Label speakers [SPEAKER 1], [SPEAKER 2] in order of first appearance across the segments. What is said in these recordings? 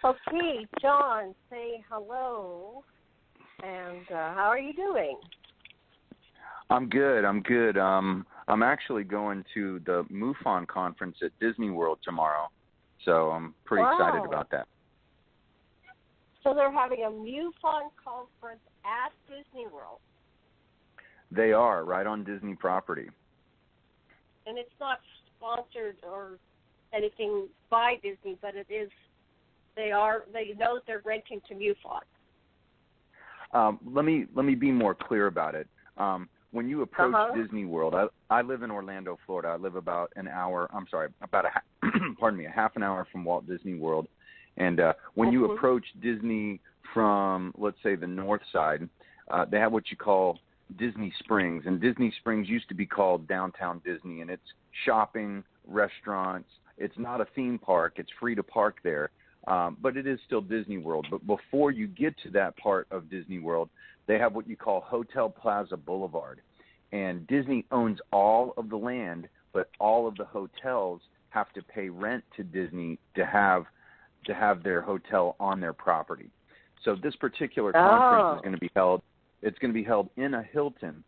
[SPEAKER 1] Okay, John, say hello. And how are you doing?
[SPEAKER 2] I'm good. I'm actually going to the MUFON conference at Disney World tomorrow, so I'm pretty excited about that.
[SPEAKER 1] So they're having a MUFON conference at Disney World.
[SPEAKER 2] They are, right on Disney property.
[SPEAKER 1] And it's not sponsored or anything by Disney, but it is. They know they're renting to MUFON.
[SPEAKER 2] Let me be more clear about it. When you approach Disney World, I live in Orlando, Florida. I live about a half an hour from Walt Disney World. And when you approach Disney from, let's say, the north side, they have what you call Disney Springs. And Disney Springs used to be called Downtown Disney, and it's shopping, restaurants. It's not a theme park. It's free to park there. But it is still Disney World. But before you get to that part of Disney World, they have what you call Hotel Plaza Boulevard. And Disney owns all of the land, but all of the hotels have to pay rent to Disney to have their hotel on their property. So this particular conference is going to be held. It's going to be held in a Hilton,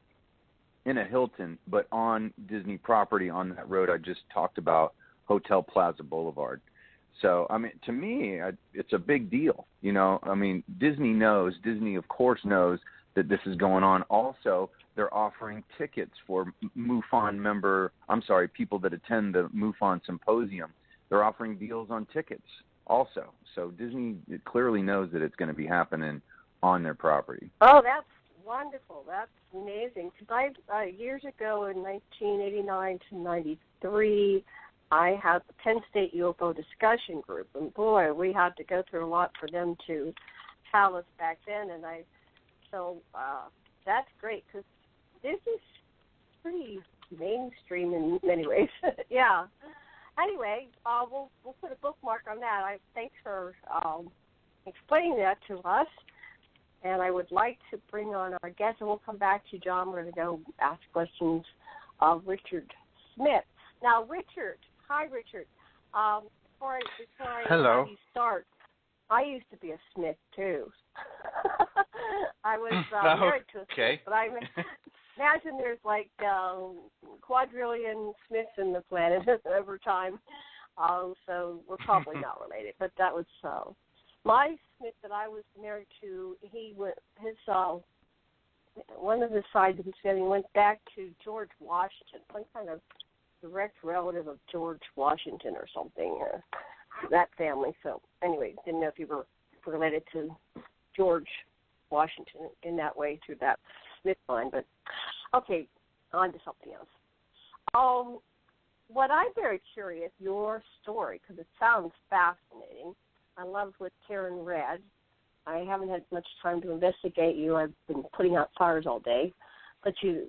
[SPEAKER 2] but on Disney property on that road I just talked about, Hotel Plaza Boulevard. So, I mean, to me, it's a big deal. You know, I mean, Disney, of course, knows that this is going on. Also, they're offering tickets for people that attend the MUFON symposium. They're offering deals on tickets also. So Disney clearly knows that it's going to be happening on their property.
[SPEAKER 1] Oh, that's wonderful. That's amazing. Because years ago in 1989 to 93, I had the Penn State UFO discussion group, and boy, we had to go through a lot for them to tell us back then. And so that's great because this is pretty mainstream in many ways. Yeah. Anyway, we'll put a bookmark on that. Thanks for explaining that to us. And I would like to bring on our guest, and we'll come back to John. We're going to go ask questions of Richard Smith. Now, Richard. Hi, Richard. Before I have you start, I used to be a Smith, too. I was married to a Smith, but I imagine there's like quadrillion Smiths in the planet over time, so we're probably not related. But that was my Smith that I was married to. One of the sides of his family went back to George Washington, some kind of direct relative of George Washington or something, that family. So anyway, didn't know if you were related to George Washington in that way through that Smith line. But okay, on to something else. What I'm very curious, your story, because it sounds fascinating. I loved what Karen read. I haven't had much time to investigate you. I've been putting out fires all day. But you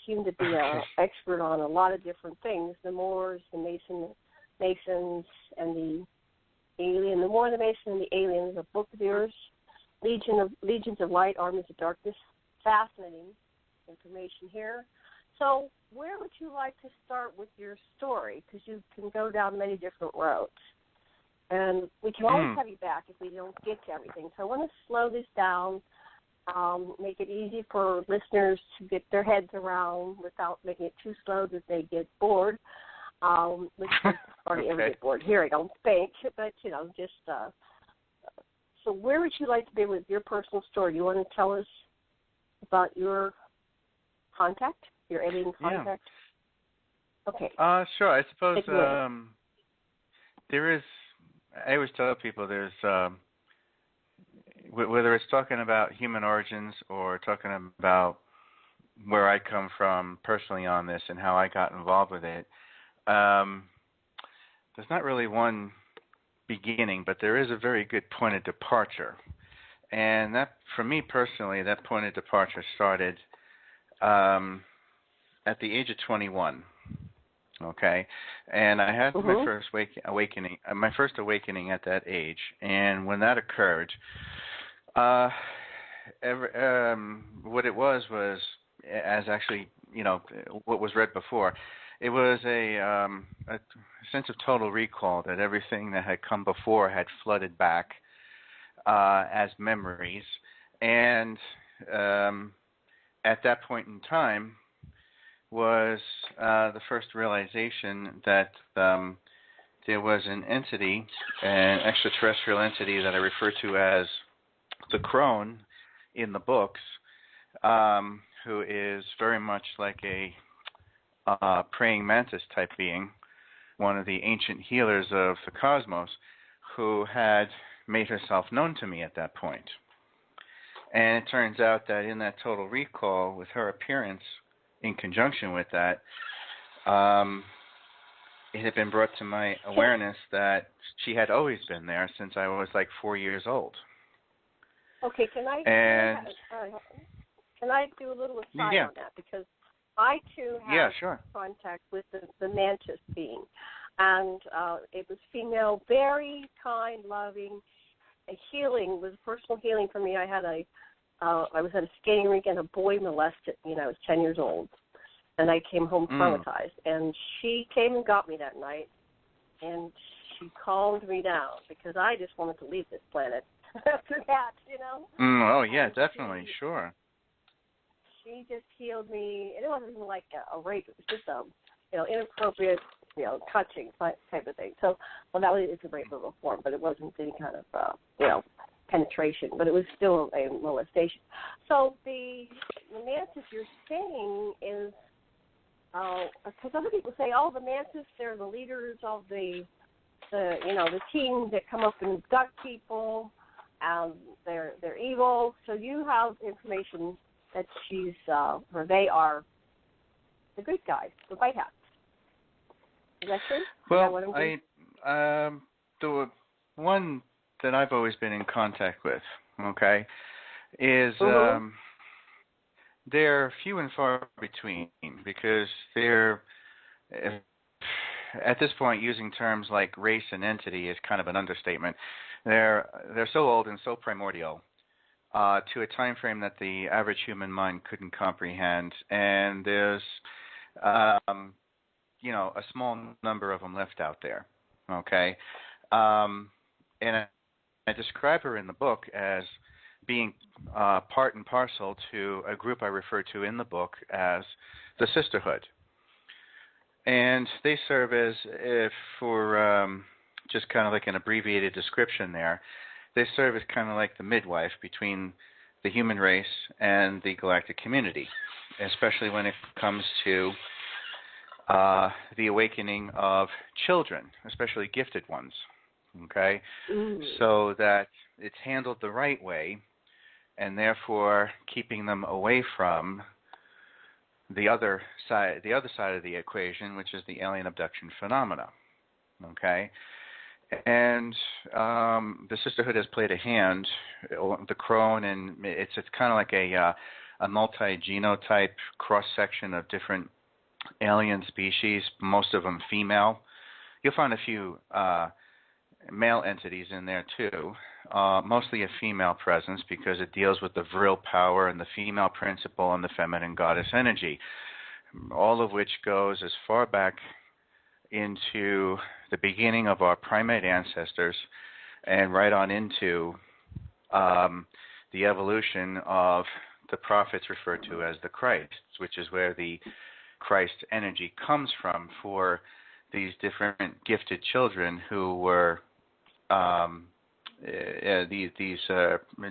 [SPEAKER 1] seem to be an expert on a lot of different things: the Moors, the Masons, and the alien. The Moor, the Mason, and the alien is a book of yours. Legions of Light, Armies of Darkness. Fascinating information here. So, where would you like to start with your story? Because you can go down many different roads, and we can always have you back if we don't get to everything. So, I want to slow this down. Make it easy for listeners to get their heads around without making it too slow that they get bored. Which is hardly ever get bored here, I don't think. But, just so where would you like to be with your personal story? Do you want to tell us about your contact, your alien contact? Yeah. Okay.
[SPEAKER 2] Sure. I suppose there is, I always tell people there's, whether it's talking about human origins or talking about where I come from personally on this and how I got involved with it, there's not really one beginning, but there is a very good point of departure. And that, for me personally, that point of departure started at the age of 21. Okay, and I had my first awakening at that age, and when that occurred, what it was as actually, what was read before, it was a sense of total recall that everything that had come before had flooded back
[SPEAKER 3] as memories. And at that point in time was the first realization that there was an entity, an extraterrestrial entity that I refer to as the Crone in the books, who is very much like a praying mantis type being, one of the ancient healers of the cosmos, who had made herself known to me at that point. And it turns out that in that total recall, with her appearance in conjunction with that, it had been brought to my awareness that she had always been there since I was like 4 years old.
[SPEAKER 1] Okay, can I do a little aside on that? Because I, too, have contact with the mantis being. And it was female, very kind, loving. A healing was personal healing for me. I was at a skating rink and a boy molested me, and I was 10 years old. And I came home traumatized. And she came and got me that night, and she calmed me down because I just wanted to leave this planet after that, you know.
[SPEAKER 3] Oh, yeah, definitely, sure.
[SPEAKER 1] She just healed me. And it wasn't even like a rape. It was just inappropriate, touching type of thing. So, well, that was a rape of a form, but it wasn't any kind of, penetration, but it was still a molestation. So the mantis you're saying is, because other people say, the mantis, they're the leaders of the team that come up and abduct people, they're evil. So you have information that or they are the good guys, the white hats. Is that true?
[SPEAKER 3] Well, the one that I've always been in contact with, is they're few and far between because they're, at this point, using terms like race and entity is kind of an understatement. They're so old and so primordial to a time frame that the average human mind couldn't comprehend, and there's a small number of them left out there. And I describe her in the book as being part and parcel to a group I refer to in the book as the Sisterhood. And they serve as, for just kind of like an abbreviated description there, they serve as kind of like the midwife between the human race and the galactic community, especially when it comes to the awakening of children, especially gifted ones. So that it's handled the right way, and therefore keeping them away from the other side of the equation, which is the alien abduction phenomena. And the Sisterhood has played a hand, the Crone, and it's kind of like a multi-genotype cross-section of different alien species, most of them female. You'll find a few male entities in there too, mostly a female presence because it deals with the viril power and the female principle and the feminine goddess energy, all of which goes as far back into the beginning of our primate ancestors and right on into the evolution of the prophets referred to as the Christ, which is where the Christ energy comes from for these different gifted children who were these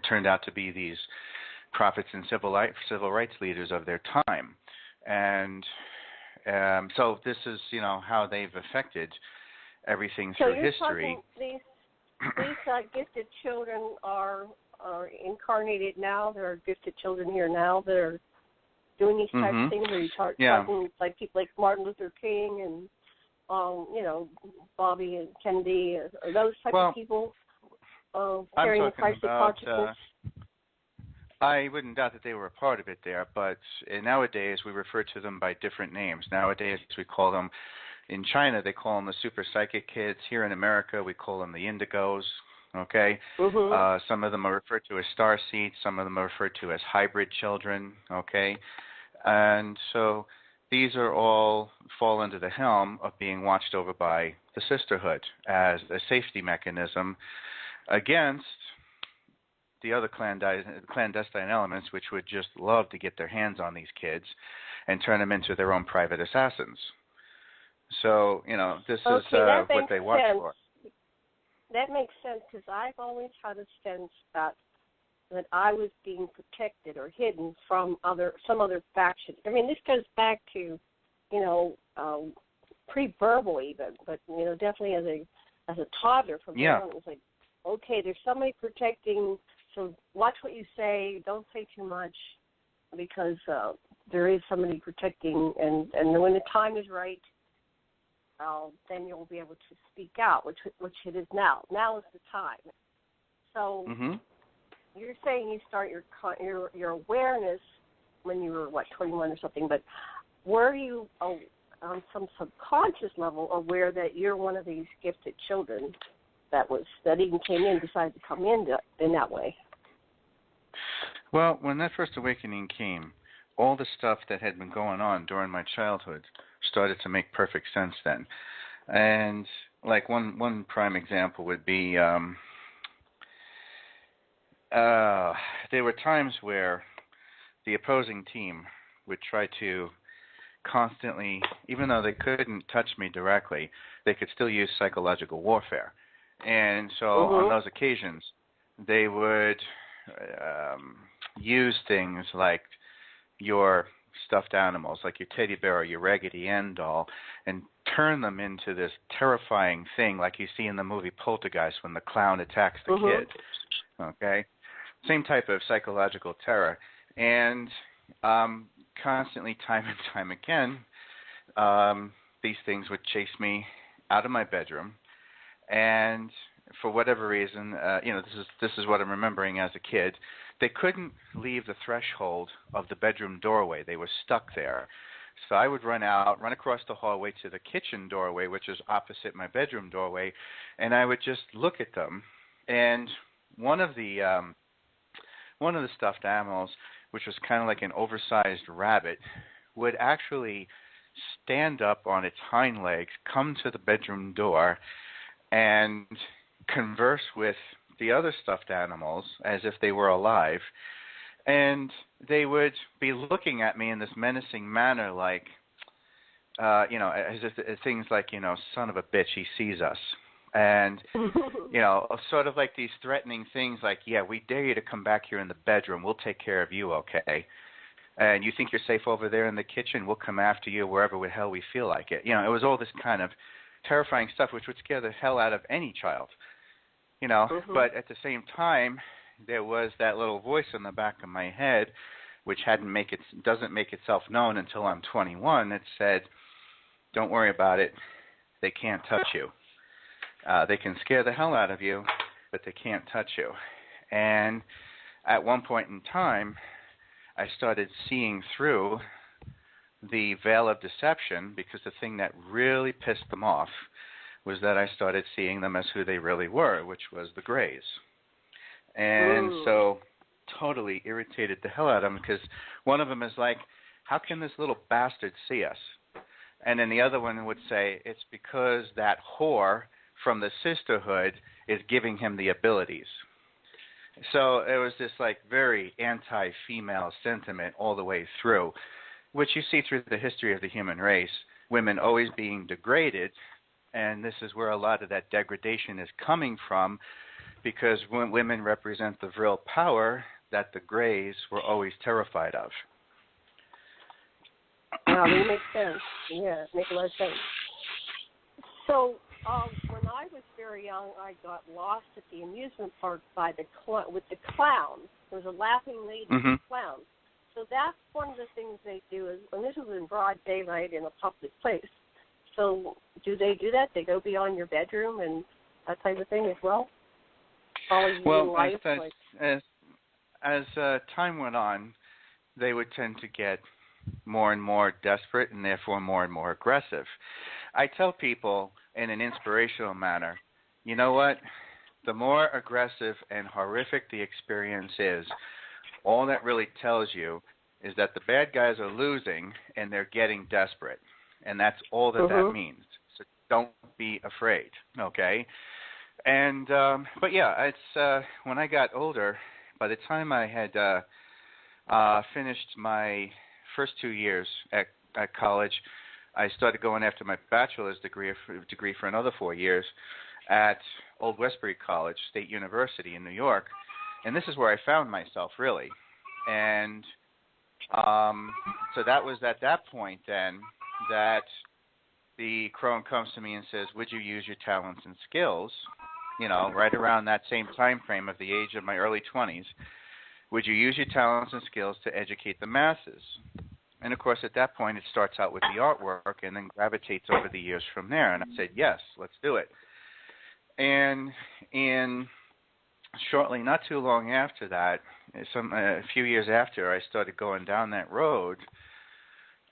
[SPEAKER 3] turned out to be these prophets and civil rights leaders of their time. And so this is, how they've affected everything through history.
[SPEAKER 1] These gifted children are incarnated now. There are gifted children here now that are doing these types of things. Are you talking like people like Martin Luther King and Bobby and Kennedy, or those type of people carrying the Christ of consciousness?
[SPEAKER 3] I wouldn't doubt that they were a part of it there, but nowadays we refer to them by different names. Nowadays we call them, in China they call them the super psychic kids. Here in America we call them the indigos. Some of them are referred to as star seeds. Some of them are referred to as hybrid children. And so these are all fall under the helm of being watched over by the Sisterhood as a safety mechanism against the other clandestine elements, which would just love to get their hands on these kids and turn them into their own private assassins. So, this is what they watch for.
[SPEAKER 1] That makes sense, because I've always had a sense that I was being protected or hidden from some other faction. I mean, this goes back to, pre-verbal even, but, definitely as a toddler from there on, it was like, okay, there's somebody protecting, so watch what you say, don't say too much, because there is somebody protecting, and when the time is right, then you'll be able to speak out, which it is now. Now is the time. So you're saying you start your awareness when you were, 21 or something, but were you on some subconscious level aware that you're one of these gifted children that even came in, decided to come in that way?
[SPEAKER 3] Well, when that first awakening came, all the stuff that had been going on during my childhood started to make perfect sense then. And like one prime example would be there were times where the opposing team would try to constantly, even though they couldn't touch me directly, they could still use psychological warfare. And so on those occasions, they would use things like your stuffed animals, like your teddy bear or your Raggedy Ann doll, and turn them into this terrifying thing like you see in the movie Poltergeist when the clown attacks the kid. Okay? Same type of psychological terror. And constantly, time and time again, these things would chase me out of my bedroom. And for whatever reason, this is what I'm remembering as a kid. They couldn't leave the threshold of the bedroom doorway. They were stuck there. So I would run across the hallway to the kitchen doorway, which is opposite my bedroom doorway, and I would just look at them. And one of the stuffed animals, which was kind of like an oversized rabbit, would actually stand up on its hind legs, come to the bedroom door, and converse with the other stuffed animals as if they were alive, and they would be looking at me in this menacing manner, like, as if things like, son of a bitch, he sees us, and sort of like these threatening things, like, yeah, we dare you to come back here in the bedroom, we'll take care of you, okay? And you think you're safe over there in the kitchen, we'll come after you wherever the hell we feel like it. It was all this kind of terrifying stuff, which would scare the hell out of any child. But at the same time, there was that little voice in the back of my head, which doesn't make itself known until I'm 21. It said, "Don't worry about it. They can't touch you. They can scare the hell out of you, but they can't touch you." And at one point in time, I started seeing through the veil of deception, because the thing that really pissed them off was that I started seeing them as who they really were, which was the Greys. And so totally irritated the hell out of them, because one of them is like, how can this little bastard see us? And then the other one would say, it's because that whore from the Sisterhood is giving him the abilities. So it was this like very anti-female sentiment all the way through, which you see through the history of the human race, women always being degraded. And this is where a lot of that degradation is coming from, because when women represent the virile power that the Greys were always terrified of.
[SPEAKER 1] That makes sense. Yeah, it makes a lot of sense. So when I was very young, I got lost at the amusement park with the clowns. There was a laughing lady with clowns. So that's one of the things they do, and this was in broad daylight in a public place. So do they do that? They go beyond your bedroom and that type of thing as well? Follow you in life?
[SPEAKER 3] As time went on, they would tend to get more and more desperate and therefore more and more aggressive. I tell people in an inspirational manner, you know what? The more aggressive and horrific the experience is, all that really tells you is that the bad guys are losing and they're getting desperate. And that's all that means. So don't be afraid, okay? And but yeah, it's when I got older, by the time I had finished my first 2 years at college, I started going after my bachelor's degree for another 4 years at Old Westbury College, State University in New York. And this is where I found myself, really. And so that was at that point then that the crone comes to me and says, would you use your talents and skills, right around that same time frame of the age of my early 20s, would you use your talents and skills to educate the masses? And, of course, at that point, it starts out with the artwork and then gravitates over the years from there. And I said, yes, let's do it. And shortly, not too long after that, a few years after I started going down that road,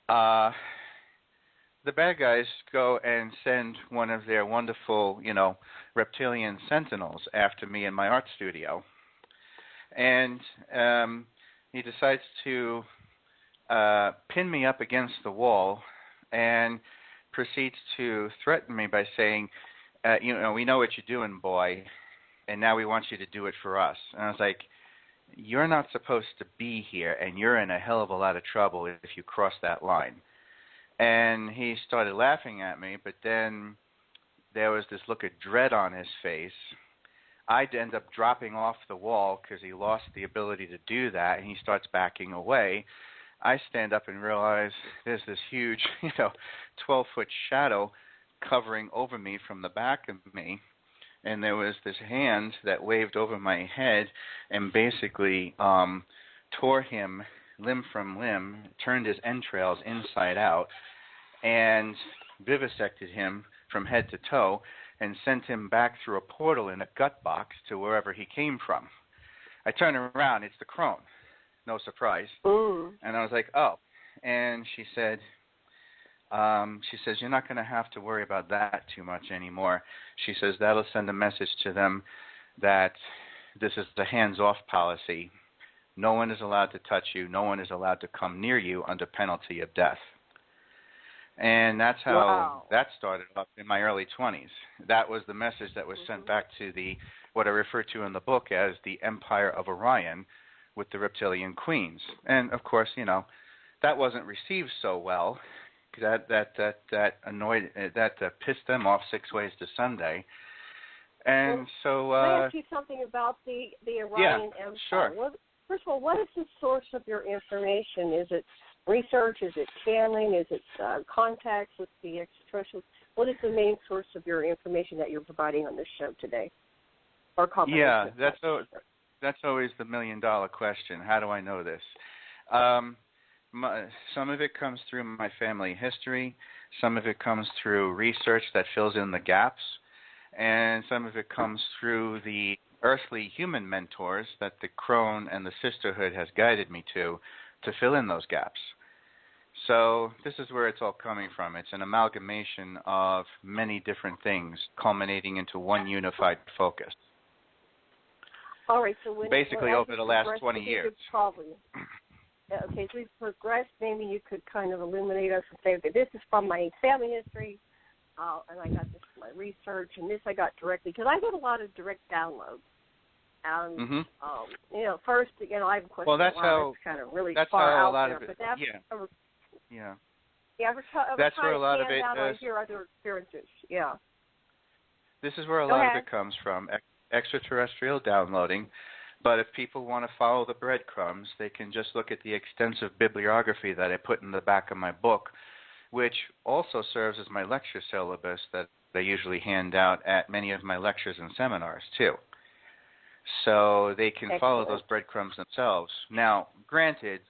[SPEAKER 3] the bad guys go and send one of their wonderful, reptilian sentinels after me in my art studio. And he decides to pin me up against the wall and proceeds to threaten me by saying, we know what you're doing, boy, and now we want you to do it for us. And I was like, you're not supposed to be here, and you're in a hell of a lot of trouble if you cross that line. And he started laughing at me, but then there was this look of dread on his face. I'd end up dropping off the wall because he lost the ability to do that, and he starts backing away. I stand up and realize there's this huge, 12-foot shadow covering over me from the back of me, and there was this hand that waved over my head and basically tore him limb from limb, turned his entrails inside out, and vivisected him from head to toe and sent him back through a portal in a gut box to wherever he came from. I turn around, it's the crone. No surprise.
[SPEAKER 1] Ooh.
[SPEAKER 3] And I was like, oh. And she says, you're not going to have to worry about that too much anymore. She says, that'll send a message to them that this is the hands-off policy. No one is allowed to touch you. No one is allowed to come near you under penalty of death. And that's how that started up in my early 20s. That was the message that was sent back to what I refer to in the book as the Empire of Orion with the reptilian queens. And, of course, that wasn't received so well. That annoyed, pissed them off 6 ways to Sunday. And so...
[SPEAKER 1] Can I ask you something about the Orion Empire?
[SPEAKER 3] Sure.
[SPEAKER 1] First of all, what is the source of your information? Is it research? Is it channeling? Is it contacts with the extraterrestrials? What is the main source of your information that you're providing on this show today? Or
[SPEAKER 3] yeah, that's always the million-dollar question. How do I know this? Some of it comes through my family history. Some of it comes through research that fills in the gaps. And some of it comes through the earthly human mentors that the Crone and the Sisterhood has guided me to fill in those gaps. So this is where it's all coming from. It's an amalgamation of many different things culminating into one unified focus.
[SPEAKER 1] All right, so
[SPEAKER 3] basically over the last 20 years.
[SPEAKER 1] Okay, so we've progressed. Maybe you could kind of illuminate us and say, okay, this is from my family history, and I got this from my research, and this I got directly, because I get a lot of direct downloads. And, first, I have a question.
[SPEAKER 3] Well, that's how,
[SPEAKER 1] kind of really
[SPEAKER 3] that's
[SPEAKER 1] far
[SPEAKER 3] how
[SPEAKER 1] out
[SPEAKER 3] a lot
[SPEAKER 1] there,
[SPEAKER 3] of it,
[SPEAKER 1] but that's,
[SPEAKER 3] yeah.
[SPEAKER 1] That's
[SPEAKER 3] where a lot of it
[SPEAKER 1] I hear other experiences, yeah.
[SPEAKER 3] This is where a lot of it comes from, extraterrestrial downloading. But if people want to follow the breadcrumbs, they can just look at the extensive bibliography that I put in the back of my book, which also serves as my lecture syllabus that I usually hand out at many of my lectures and seminars, too. So they can follow those breadcrumbs themselves. Now, granted,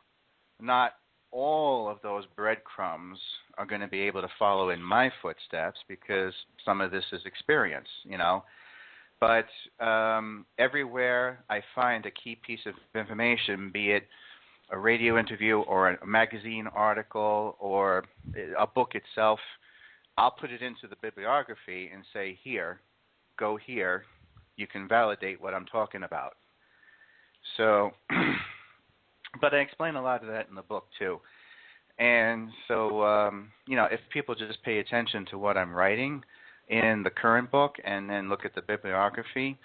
[SPEAKER 3] not all of those breadcrumbs are going to be able to follow in my footsteps because some of this is experience, But everywhere I find a key piece of information, be it a radio interview or a magazine article or a book itself, I'll put it into the bibliography and say, here, go here. You can validate what I'm talking about. So, but I explain a lot of that in the book too. And so, if people just pay attention to what I'm writing in the current book and then look at the bibliography,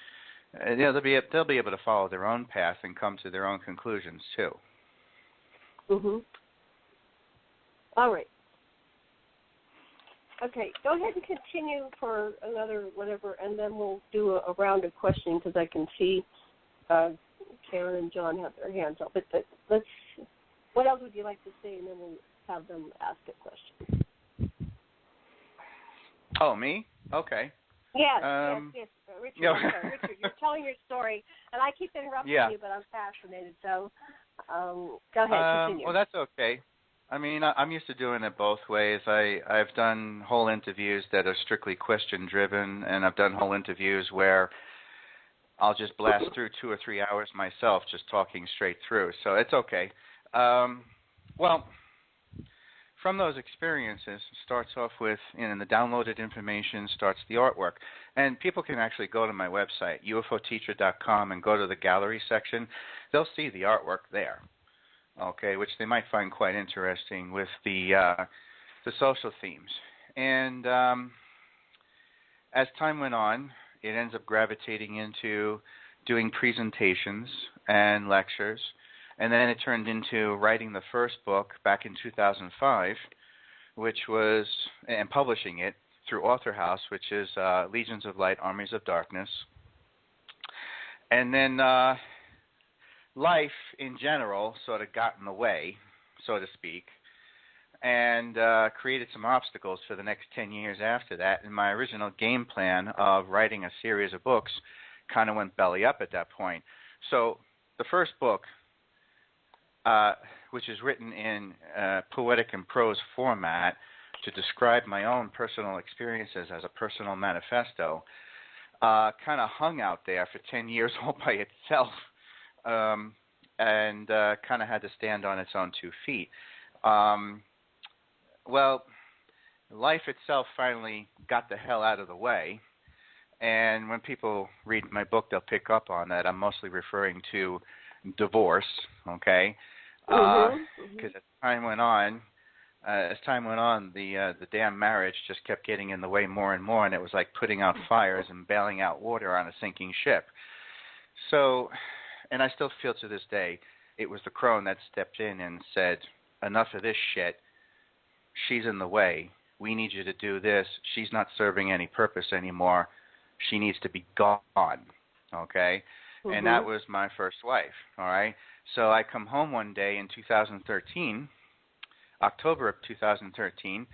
[SPEAKER 3] they'll be able to follow their own path and come to their own conclusions too.
[SPEAKER 1] Mhm. All right. Okay, go ahead and continue for another whatever, and then we'll do a round of questioning because I can see Karen and John have their hands up. But let's. What else would you like to say, and then we'll have them ask a question.
[SPEAKER 3] Oh, me? Okay.
[SPEAKER 1] Yes, Richard,
[SPEAKER 3] no.
[SPEAKER 1] Richard, you're telling your story, and I keep interrupting you, but I'm fascinated. So, go ahead, continue.
[SPEAKER 3] Well, that's okay. I mean, I'm used to doing it both ways. I've done whole interviews that are strictly question-driven, and I've done whole interviews where I'll just blast through 2 or 3 hours myself just talking straight through. So it's okay. Well, from those experiences, starts off with, the downloaded information starts the artwork. And people can actually go to my website, ufoteacher.com, and go to the gallery section. They'll see the artwork there, okay, which they might find quite interesting with the social themes. And as time went on, it ends up gravitating into doing presentations and lectures. And then it turned into writing the first book back in 2005, and publishing it through Author House, which is Legions of Light, Armies of Darkness. And then life in general sort of got in the way, so to speak, and created some obstacles for the next 10 years after that. And my original game plan of writing a series of books kind of went belly up at that point. So the first book, which is written in poetic and prose format to describe my own personal experiences as a personal manifesto, kind of hung out there for 10 years all by itself, and kind of had to stand on its own 2 feet. Well, life itself finally got the hell out of the way, and when people read my book, they'll pick up on that. I'm mostly referring to divorce, okay? Because as time went on, the damn marriage just kept getting in the way more and more, and it was like putting out fires and bailing out water on a sinking ship. So, and I still feel to this day, it was the Crone that stepped in and said, enough of this shit. She's in the way. We need you to do this. She's not serving any purpose anymore. She needs to be gone, okay? And that was my first wife, all right? So I come home one day in 2013, October of 2013,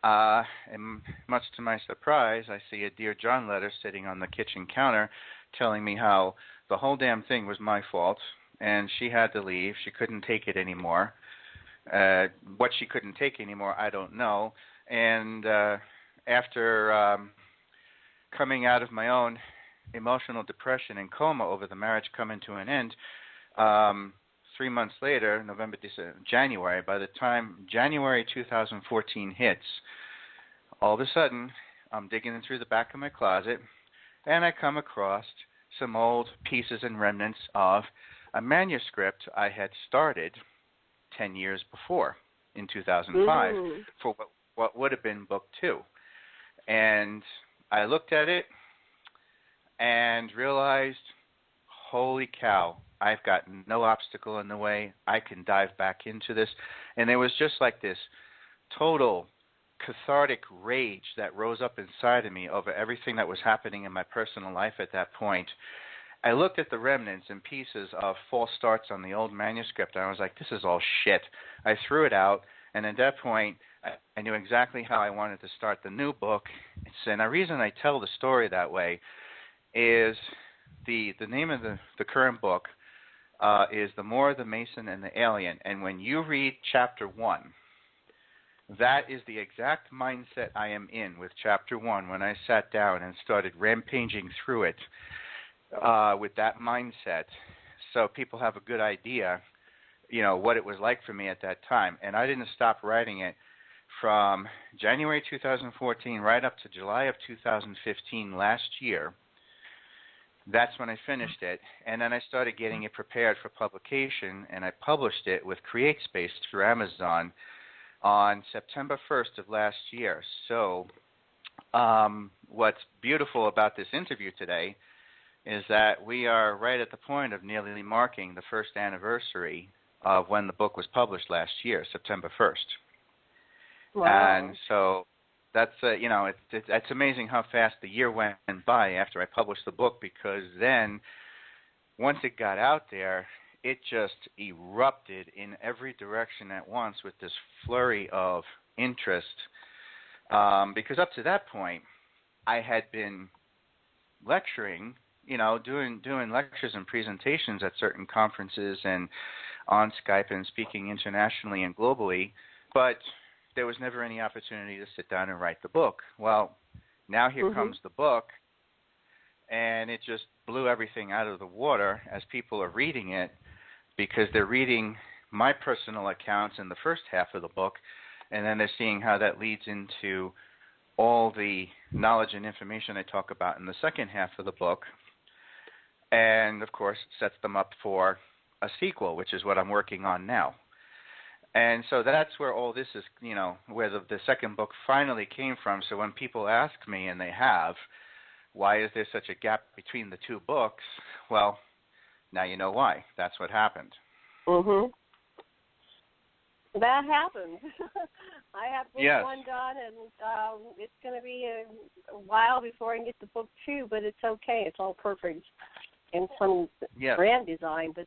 [SPEAKER 3] and much to my surprise, I see a Dear John letter sitting on the kitchen counter telling me how the whole damn thing was my fault, and she had to leave. She couldn't take it anymore. What she couldn't take anymore, I don't know. And after coming out of my own emotional depression and coma over the marriage coming to an end, 3 months later, January, by the time January 2014 hits, all of a sudden, I'm digging through the back of my closet, and I come across some old pieces and remnants of a manuscript I had started 10 years before, in 2005, for what would have been book 2. And I looked at it and realized, holy cow, I've got no obstacle in the way. I can dive back into this. And there was just like this total cathartic rage that rose up inside of me over everything that was happening in my personal life at that point. I looked at the remnants and pieces of false starts on the old manuscript, and I was like, this is all shit. I threw it out, and at that point, I knew exactly how I wanted to start the new book. And the reason I tell the story that way is the name of the current book is The Moor, the Mason, and the Alien. And when you read chapter 1, that is the exact mindset I am in with chapter 1 when I sat down and started rampaging through it with that mindset. So people have a good idea, what it was like for me at that time. And I didn't stop writing it from January 2014 right up to July of 2015 last year. That's when I finished it, and then I started getting it prepared for publication, and I published it with CreateSpace through Amazon on September 1st of last year. So what's beautiful about this interview today is that we are right at the point of nearly marking the first anniversary of when the book was published last year, September 1st.
[SPEAKER 1] Wow.
[SPEAKER 3] And so that's, it's amazing how fast the year went by after I published the book, because then once it got out there, it just erupted in every direction at once with this flurry of interest. Because up to that point, I had been lecturing, doing lectures and presentations at certain conferences and on Skype and speaking internationally and globally, but there was never any opportunity to sit down and write the book. Well, now here comes the book, and it just blew everything out of the water as people are reading it, because they're reading my personal accounts in the first half of the book, and then they're seeing how that leads into all the knowledge and information I talk about in the second half of the book. And, of course, it sets them up for a sequel, which is what I'm working on now. And so that's where all this is, where the second book finally came from. So when people ask me, and they have, why is there such a gap between the two books? Well, now you know why. That's what happened.
[SPEAKER 1] That happened. I have book
[SPEAKER 3] Yes.
[SPEAKER 1] 1 done, and it's going to be a while before I can get the book 2, but it's okay. It's all perfect. And some brand design, but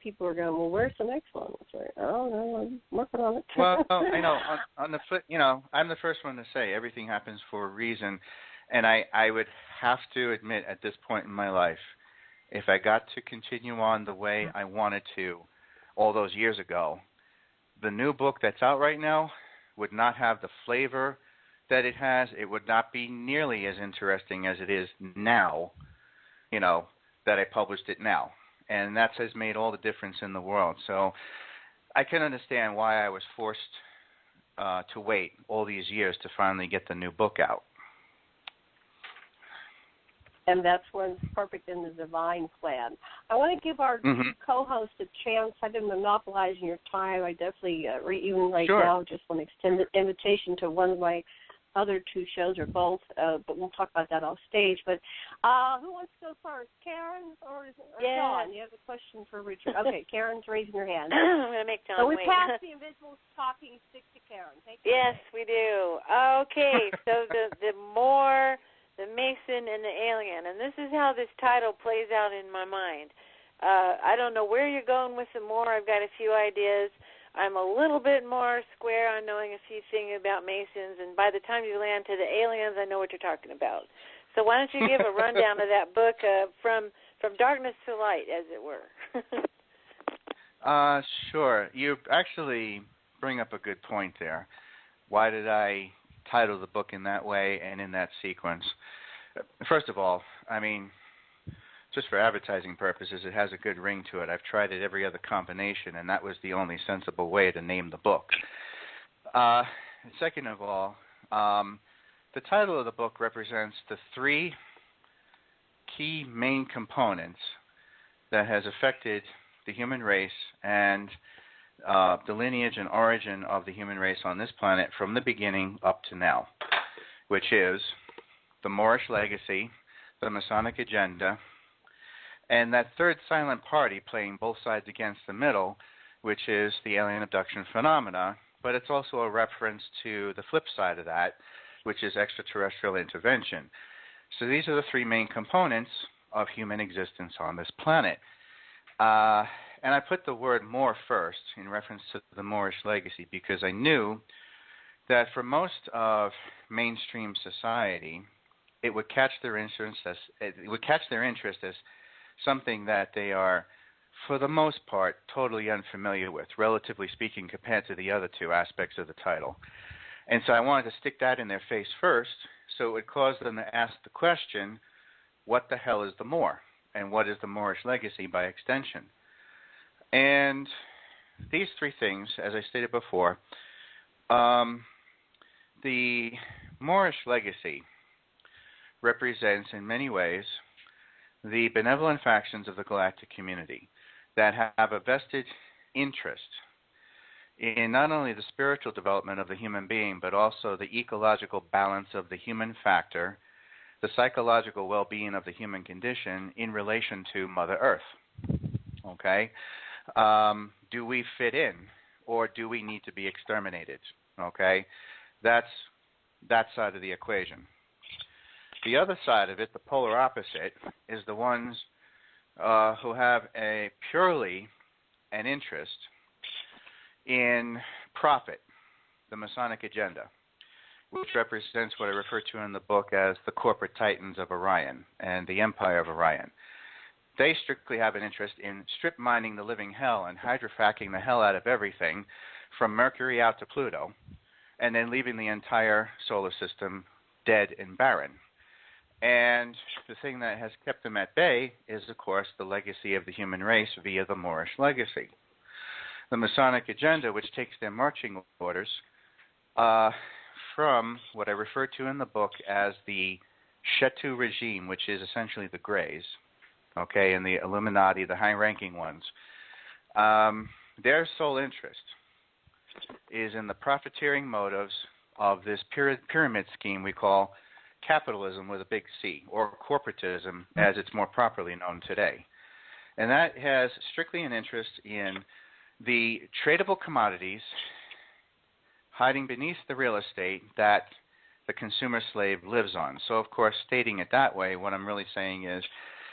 [SPEAKER 1] people are going, well, where's the next one? It's like, oh, no, I'm working on it.
[SPEAKER 3] Well, I know. On the flip, I'm the first one to say everything happens for a reason, and I would have to admit at this point in my life, if I got to continue on the way I wanted to all those years ago, the new book that's out right now would not have the flavor that it has. It would not be nearly as interesting as it is now, that I published it now. And that has made all the difference in the world. So I can understand why I was forced to wait all these years to finally get the new book out.
[SPEAKER 1] And that's what's perfect in the divine plan. I want to give our co-host a chance. I've been monopolizing your time. I definitely, even right now, just want to extend the invitation to one of my other 2 shows or both, but we'll talk about that off stage. But who wants to go first, Karen or John? You have a question for Richard. Okay, Karen's raising her hand.
[SPEAKER 4] I'm going to make John wait.
[SPEAKER 1] We passed the invisible talking stick to Karen.
[SPEAKER 4] Yes, we do. Okay, so the Moor, the Mason, and the alien, and this is how this title plays out in my mind. I don't know where you're going with the Moor. I've got a few ideas. I'm a little bit more square on knowing a few things about Masons, and by the time you land to the aliens, I know what you're talking about. So why don't you give a rundown of that book from darkness to light, as it were?
[SPEAKER 3] Sure. You actually bring up a good point there. Why did I title the book in that way and in that sequence? First of all, just for advertising purposes, it has a good ring to it. I've tried it every other combination, and that was the only sensible way to name the book. Second of all, the title of the book represents the 3 key main components that has affected the human race and the lineage and origin of the human race on this planet from the beginning up to now, which is the Moorish Legacy, the Masonic agenda, and that third silent party playing both sides against the middle, which is the alien abduction phenomena, but it's also a reference to the flip side of that, which is extraterrestrial intervention. So these are the 3 main components of human existence on this planet. And I put the word Moor first in reference to the Moorish Legacy because I knew that for most of mainstream society, it would catch their interest as something that they are, for the most part, totally unfamiliar with, relatively speaking, compared to the other 2 aspects of the title. And so I wanted to stick that in their face first, so it would cause them to ask the question, what the hell is the Moor? And what is the Moorish Legacy by extension? And these 3 things, as I stated before, the Moorish Legacy represents in many ways the benevolent factions of the galactic community that have a vested interest in not only the spiritual development of the human being, but also the ecological balance of the human factor, the psychological well-being of the human condition in relation to Mother Earth. Okay? Do we fit in, or do we need to be exterminated? Okay? That's that side of the equation. The other side of it, the polar opposite, is the ones who have purely an interest in profit, the Masonic agenda, which represents what I refer to in the book as the corporate titans of Orion and the empire of Orion. They strictly have an interest in strip mining the living hell and hydrofracking the hell out of everything from Mercury out to Pluto, and then leaving the entire solar system dead and barren. And the thing that has kept them at bay is, of course, the legacy of the human race via the Moorish Legacy. The Masonic agenda, which takes their marching orders from what I refer to in the book as the Chetu regime, which is essentially the Greys, okay, and the Illuminati, the high-ranking ones. Their sole interest is in the profiteering motives of this pyramid scheme we call capitalism with a big C, or corporatism as it's more properly known today. And that has strictly an interest in the tradable commodities hiding beneath the real estate that the consumer slave lives on. So, of course, stating it that way, what I'm really saying is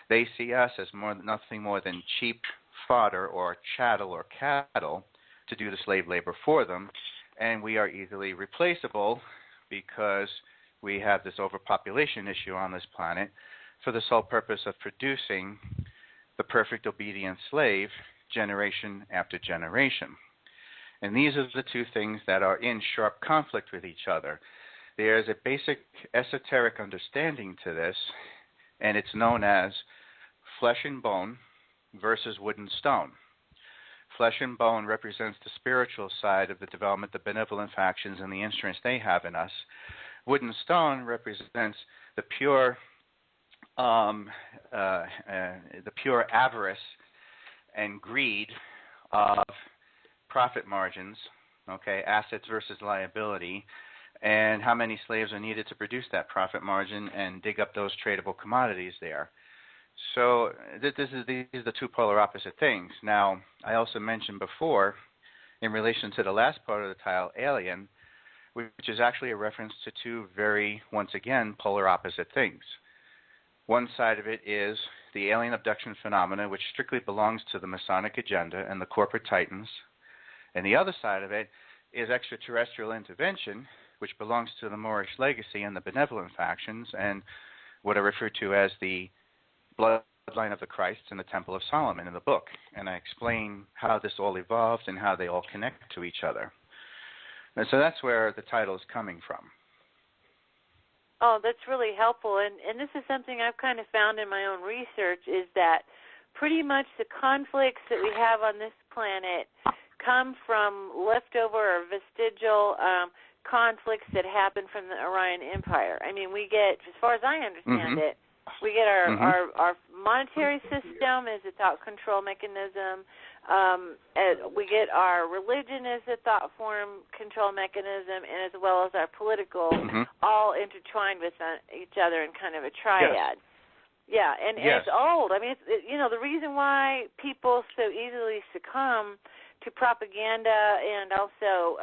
[SPEAKER 3] they see us as nothing more than cheap fodder or chattel or cattle to do the slave labor for them, and we are easily replaceable because we have this overpopulation issue on this planet for the sole purpose of producing the perfect obedient slave generation after generation. And these are the two things that are in sharp conflict with each other. There's a basic esoteric understanding to this, and it's known as flesh and bone versus wood and stone. Flesh and bone represents the spiritual side of the development, the benevolent factions, and the instruments they have in us. Wood and stone represents the pure avarice and greed of profit margins, okay, assets versus liability, and how many slaves are needed to produce that profit margin and dig up those tradable commodities there. So these are the two polar opposite things. Now, I also mentioned before, in relation to the last part of the title, alien, which is actually a reference to two very, once again, polar opposite things. One side of it is the alien abduction phenomena, which strictly belongs to the Masonic agenda and the corporate titans. And the other side of it is extraterrestrial intervention, which belongs to the Moorish Legacy and the benevolent factions, and what I refer to as the bloodline of the Christ and the Temple of Solomon in the book. And I explain how this all evolved and how they all connect to each other. And so that's where the title is coming from.
[SPEAKER 4] Oh, that's really helpful. And this is something I've kind of found in my own research, is that pretty much the conflicts that we have on this planet come from leftover or vestigial conflicts that happen from the Orion Empire. I mean, we get, as far as I understand it, we get our monetary system as a thought control mechanism. We get our religion as a thought form control mechanism, and as well as our political, all intertwined with each other in kind of a triad. Yes. Yeah, and it's old. I mean, the reason why people so easily succumb to propaganda and also,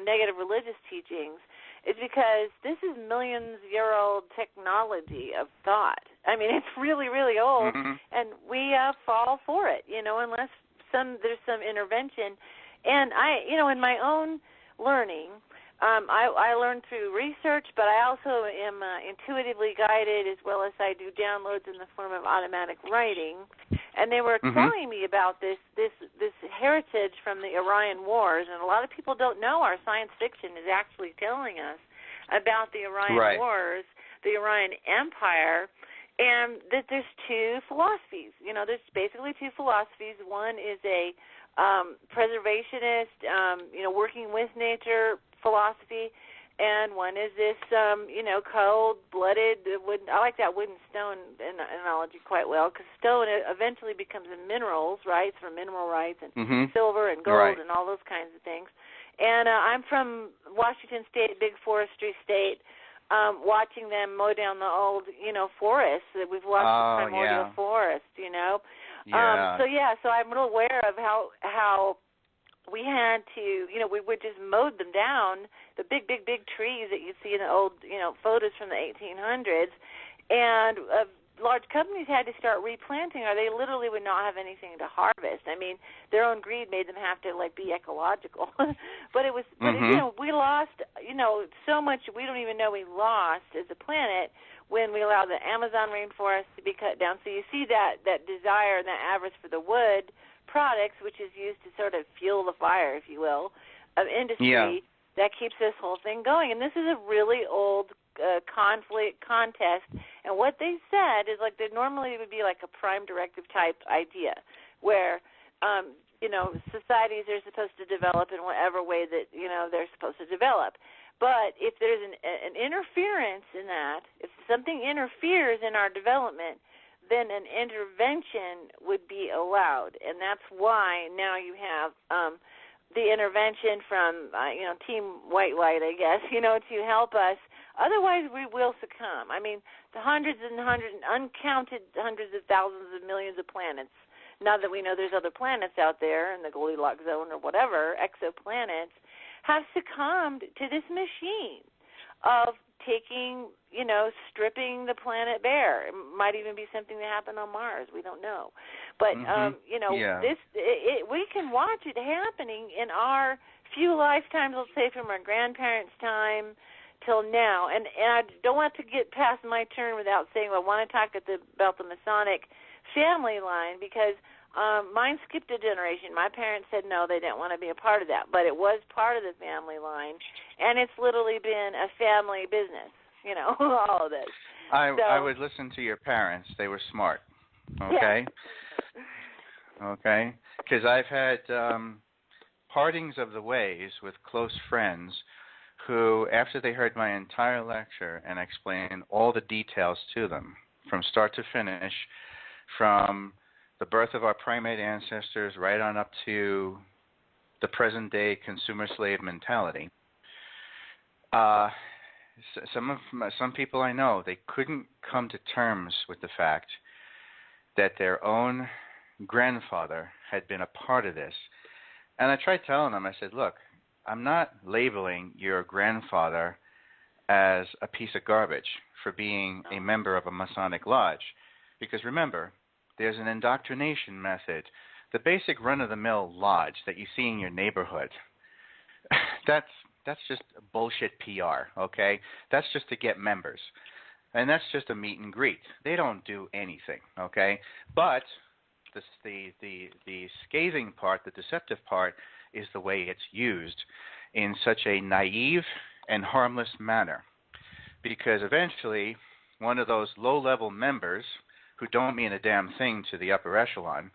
[SPEAKER 4] negative religious teachings is because this is millions-year-old technology of thought. I mean, it's really, really old, and we fall for it, unless there's some intervention. And in my own learning, I learned through research, but I also am intuitively guided, as well as I do downloads in the form of automatic writing. And they were telling me about this heritage from the Orion Wars, and a lot of people don't know our science fiction is actually telling us about the Orion Wars, the Orion Empire, and that there's two philosophies. There's basically two philosophies. One is a preservationist, working with nature philosophy, and one is this, cold-blooded wooden. I like that wood and stone analogy quite well, because stone eventually becomes minerals, right? It's for mineral rights, and silver and gold and all those kinds of things. And I'm from Washington State, big forestry state, watching them mow down the old, forests. We've watched the primordial forest,
[SPEAKER 3] Yeah.
[SPEAKER 4] So I'm real aware of how we had to, we would just mow them down, the big trees that you see in the old, photos from the 1800s, and large companies had to start replanting, or they literally would not have anything to harvest. I mean, their own greed made them have to be ecological. But it was, we lost, so much. We don't even know we lost as a planet when we allowed the Amazon rainforest to be cut down. So you see that desire and that avarice for the wood products, which is used to sort of fuel the fire, if you will, of industry that keeps this whole thing going. And this is a really old contest, and what they said is there normally would be a prime directive type idea where societies are supposed to develop in whatever way that they're supposed to develop. But if there's an interference in that, if something interferes in our development, then an intervention would be allowed, and that's why now you have the intervention from Team White Light, I guess, to help us. Otherwise, we will succumb. I mean, the uncounted hundreds of thousands of millions of planets, now that we know there's other planets out there in the Goldilocks zone or whatever, exoplanets, have succumbed to this machine of taking, stripping the planet bare. It might even be something that happened on Mars. We don't know. But, we can watch it happening in our few lifetimes, let's say from our grandparents' time till now. And I don't want to get past my turn without saying I want to talk about the Masonic family line, because mine skipped a generation. My parents said no, they didn't want to be a part of that, but it was part of the family line, and it's literally been a family business, all of this.
[SPEAKER 3] I would listen to your parents. They were smart, okay? Yeah. Okay? Because I've had partings of the ways with close friends who, after they heard my entire lecture and explained all the details to them, from start to finish, from the birth of our primate ancestors right on up to the present-day consumer slave mentality. Some people I know, they couldn't come to terms with the fact that their own grandfather had been a part of this. And I tried telling them, I said, look, I'm not labeling your grandfather as a piece of garbage for being a member of a Masonic lodge. Because remember, there's an indoctrination method. The basic run-of-the-mill lodge that you see in your neighborhood, that's just bullshit PR, okay? That's just to get members. And that's just a meet and greet. They don't do anything, okay? But the scathing part, the deceptive part, is the way it's used in such a naive and harmless manner. Because eventually, one of those low-level members who don't mean a damn thing to the upper echelon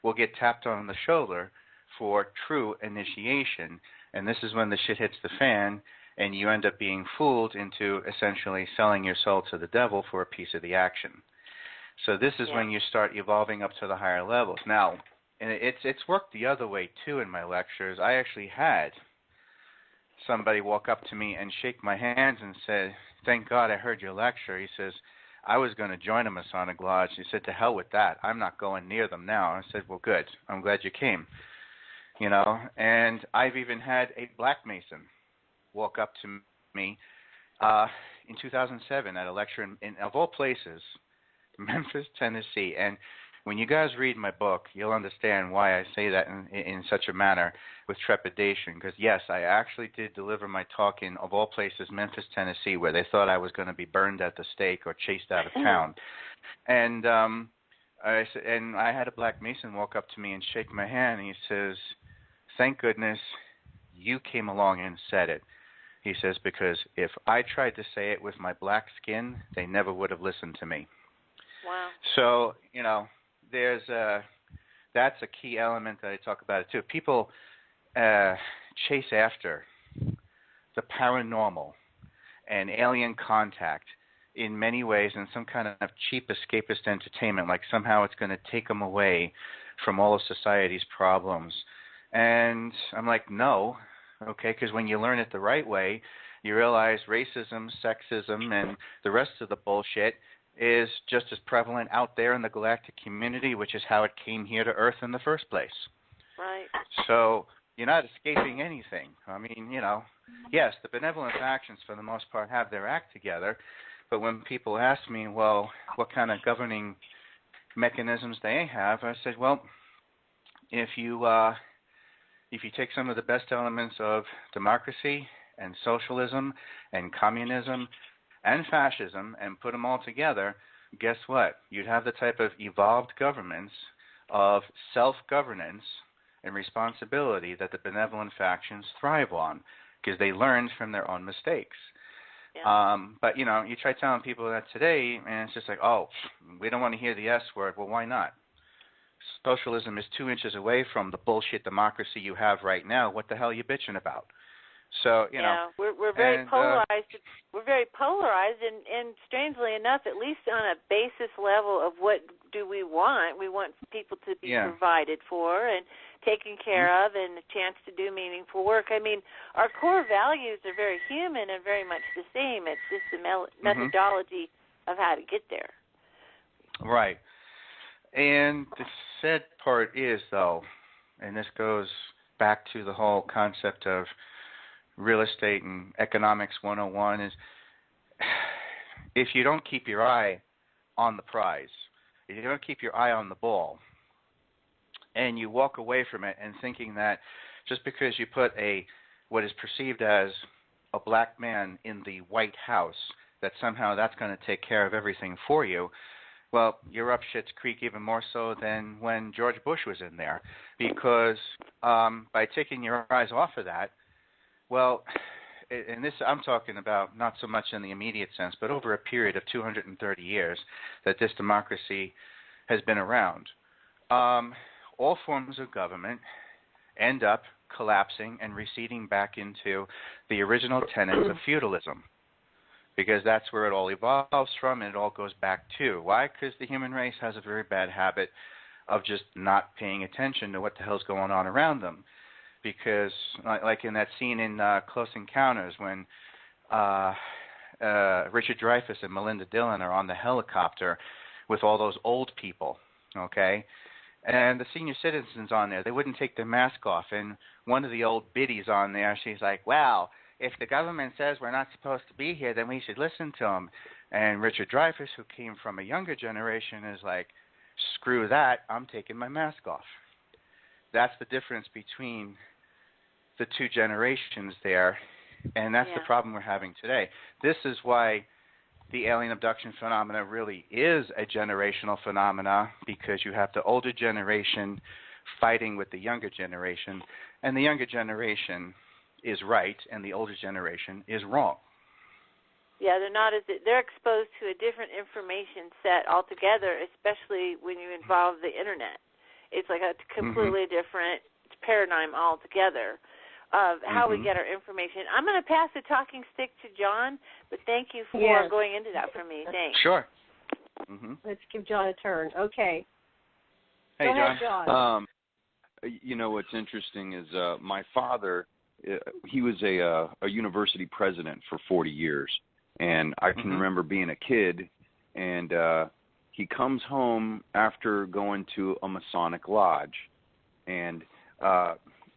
[SPEAKER 3] will get tapped on the shoulder for true initiation. And this is when the shit hits the fan and you end up being fooled into essentially selling your soul to the devil for a piece of the action. So this is when you start evolving up to the higher levels. Now, and it's worked the other way too in my lectures. I actually had somebody walk up to me and shake my hands and said, "Thank God I heard your lecture." He says, "I was going to join a Masonic lodge." He said, "To hell with that. I'm not going near them now." I said, "Well, good. I'm glad you came." And I've even had a Black Mason walk up to me in 2007 at a lecture in of all places, Memphis, Tennessee. And when you guys read my book, you'll understand why I say that in such a manner with trepidation. Because, yes, I actually did deliver my talk in, of all places, Memphis, Tennessee, where they thought I was going to be burned at the stake or chased out of town. And I had a Black Mason walk up to me and shake my hand, and he says, "Thank goodness you came along and said it." He says, "Because if I tried to say it with my black skin, they never would have listened to me."
[SPEAKER 4] Wow.
[SPEAKER 3] So, that's a key element that I talk about it too. People chase after the paranormal and alien contact in many ways in some kind of cheap escapist entertainment, like somehow it's going to take them away from all of society's problems. And I'm like, no, okay, because when you learn it the right way, you realize racism, sexism, and the rest of the bullshit is just as prevalent out there in the galactic community, which is how it came here to Earth in the first place.
[SPEAKER 4] Right.
[SPEAKER 3] So you're not escaping anything. I mean, yes, the benevolent factions for the most part have their act together, but when people ask me, well, what kind of governing mechanisms they have, I said, well, if you take some of the best elements of democracy and socialism and communism and fascism and put them all together, guess what? You'd have the type of evolved governments of self-governance and responsibility that the benevolent factions thrive on because they learned from their own mistakes.
[SPEAKER 4] Yeah.
[SPEAKER 3] But, you try telling people that today, and it's just like, oh, we don't want to hear the S word. Well, why not? Socialism is 2 inches away from the bullshit democracy you have right now. What the hell are you bitching about? So,
[SPEAKER 4] we're very polarized. We're very polarized, and strangely enough, at least on a basis level of what do we want people to be provided for and taken care of, and a chance to do meaningful work. I mean, our core values are very human and very much the same. It's just the methodology of how to get there.
[SPEAKER 3] Right. And the sad part is, though, and this goes back to the whole concept of real estate and economics 101, is if you don't keep your eye on the prize, if you don't keep your eye on the ball, and you walk away from it and thinking that just because you put what is perceived as a black man in the White House, that somehow that's going to take care of everything for you, well, you're up shit's creek even more so than when George Bush was in there, because by taking your eyes off of that, well, and this I'm talking about not so much in the immediate sense, but over a period of 230 years that this democracy has been around. All forms of government end up collapsing and receding back into the original tenets of feudalism, because that's where it all evolves from and it all goes back to. Why? Because the human race has a very bad habit of just not paying attention to what the hell's going on around them. Because, like in that scene in Close Encounters when Richard Dreyfuss and Melinda Dillon are on the helicopter with all those old people, okay? And the senior citizens on there, they wouldn't take their mask off. And one of the old biddies on there, she's like, well, if the government says we're not supposed to be here, then we should listen to them. And Richard Dreyfuss, who came from a younger generation, is like, screw that, I'm taking my mask off. That's the difference between the two generations there, and that's the problem we're having today. This is why the alien abduction phenomena really is a generational phenomena, because you have the older generation fighting with the younger generation, and the younger generation is right, and the older generation is wrong.
[SPEAKER 4] Yeah, they're exposed to a different information set altogether, especially when you involve the internet. It's like a completely different paradigm altogether of how we get our information. I'm going to pass the talking stick to John, but thank you for going into that for me. Thanks.
[SPEAKER 3] Sure.
[SPEAKER 1] Let's give John a turn. Okay.
[SPEAKER 3] Hey,
[SPEAKER 1] Go ahead, John.
[SPEAKER 2] What's interesting is my father, he was a university president for 40 years, and I can remember being a kid, and he comes home after going to a Masonic lodge, and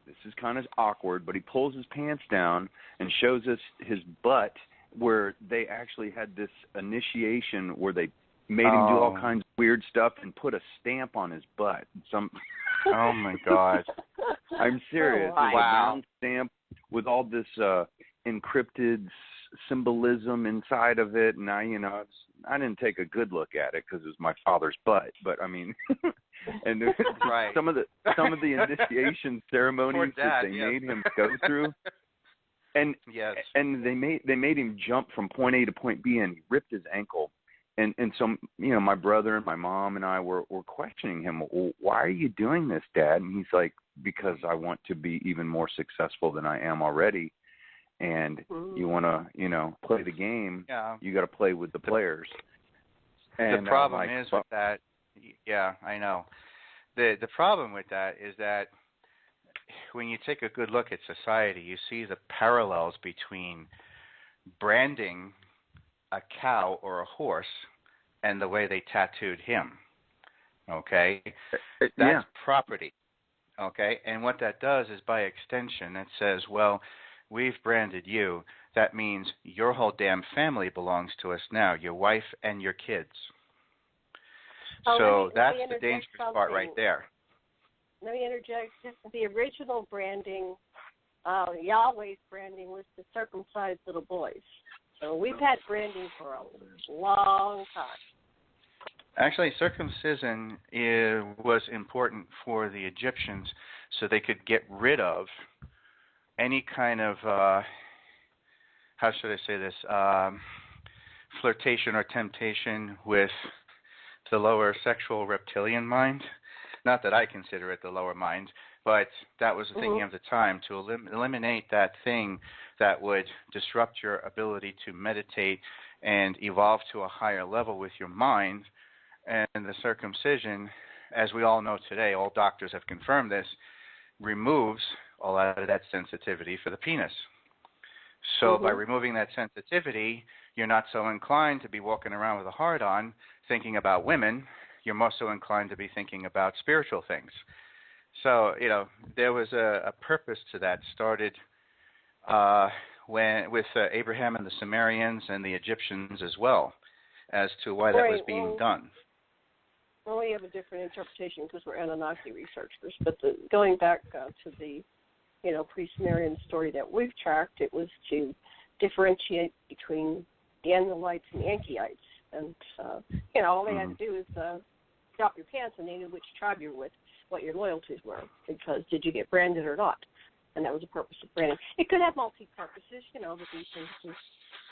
[SPEAKER 2] this is kind of awkward, but he pulls his pants down and shows us his butt, where they actually had this initiation where they made him do all kinds of weird stuff and put a stamp on his butt.
[SPEAKER 3] Oh my God!
[SPEAKER 2] I'm serious.
[SPEAKER 1] Oh,
[SPEAKER 2] wow. A round stamp with all this encrypted symbolism inside of it, and I didn't take a good look at it because it was my father's butt, but I mean, and some of the initiation ceremonies that they made him go through, and and they made him jump from point A to point B, and he ripped his ankle, and so my brother and my mom and I were questioning him, well, why are you doing this, Dad? And he's like, because I want to be even more successful than I am already. And you want to, play the game, you got to play with the players. And
[SPEAKER 3] the problem is with that, I know. The problem with that is that when you take a good look at society, you see the parallels between branding a cow or a horse and the way they tattooed him. Okay? That's property. Okay? And what that does is, by extension, it says, well, we've branded you. That means your whole damn family belongs to us now, your wife and your kids. That's the dangerous part right there.
[SPEAKER 1] Let me interject. The original branding, Yahweh's branding, was to circumcise little boys. So we've had branding for a long time.
[SPEAKER 3] Actually, circumcision was important for the Egyptians so they could get rid of any kind of, how should I say this, flirtation or temptation with the lower sexual reptilian mind. Not that I consider it the lower mind, but that was the thinking of the time, to eliminate that thing that would disrupt your ability to meditate and evolve to a higher level with your mind. And the circumcision, as we all know today, all doctors have confirmed this, removes a lot of that sensitivity for the penis. So by removing that sensitivity, you're not so inclined to be walking around with a hard-on thinking about women. You're more so inclined to be thinking about spiritual things. So, there was a purpose to that, started with Abraham and the Sumerians and the Egyptians as well, as to why that was being done.
[SPEAKER 1] Well, we have a different interpretation because we're Anunnaki researchers, but going back to the pre-Sumerian story that we've tracked, it was to differentiate between the Enlilites and the Ankyites. And, all they had to do is drop your pants and they knew which tribe you're with, what your loyalties were, because did you get branded or not? And that was the purpose of branding. It could have multi-purposes, but these things,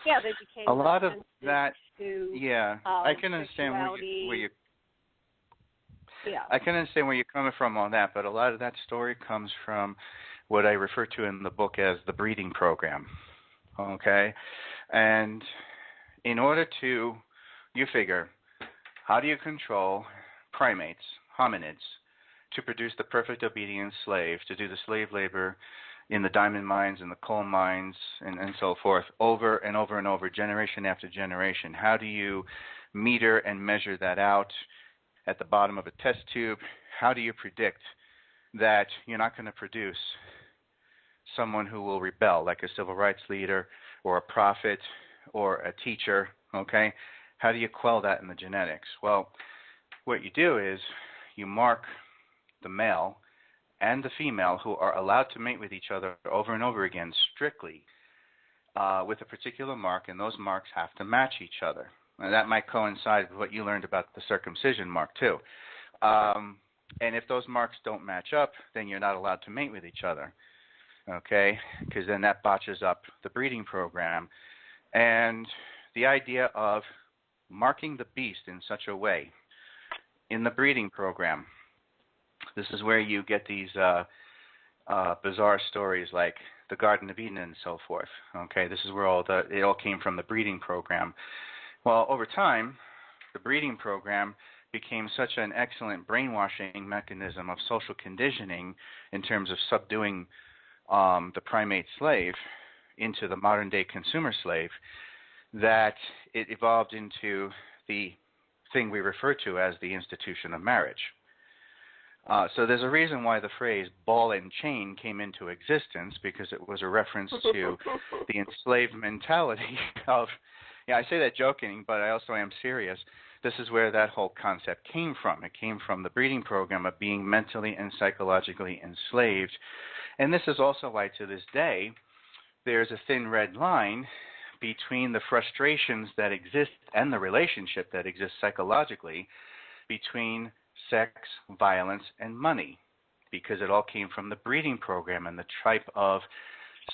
[SPEAKER 1] they became
[SPEAKER 3] a lot of that,
[SPEAKER 1] I
[SPEAKER 3] can understand where you I can understand where you're coming from on that, but a lot of that story comes from what I refer to in the book as the breeding program. Okay? And in order to, you figure, how do you control primates, hominids, to produce the perfect obedient slave, to do the slave labor in the diamond mines and the coal mines and so forth, over and over and over, generation after generation? How do you meter and measure that out at the bottom of a test tube? How do you predict that you're not going to produce someone who will rebel, like a civil rights leader or a prophet or a teacher? Okay? How do you quell that in the genetics? Well, what you do is you mark the male and the female who are allowed to mate with each other over and over again strictly with a particular mark, and those marks have to match each other. And that might coincide with what you learned about the circumcision mark too. And if those marks don't match up, then you're not allowed to mate with each other, okay? Because then that botches up the breeding program. And the idea of marking the beast in such a way in the breeding program, this is where you get these bizarre stories like the Garden of Eden and so forth. Okay, this is where it all came from, the breeding program. Well, over time, the breeding program became such an excellent brainwashing mechanism of social conditioning in terms of subduing the primate slave into the modern-day consumer slave that it evolved into the thing we refer to as the institution of marriage. So there's a reason why the phrase ball and chain came into existence, because it was a reference to the enslaved mentality of, I say that joking, but I also am serious. This is where that whole concept came from. It came from the breeding program of being mentally and psychologically enslaved. And this is also why to this day there's a thin red line between the frustrations that exist and the relationship that exists psychologically between sex, violence, and money, because it all came from the breeding program and the type of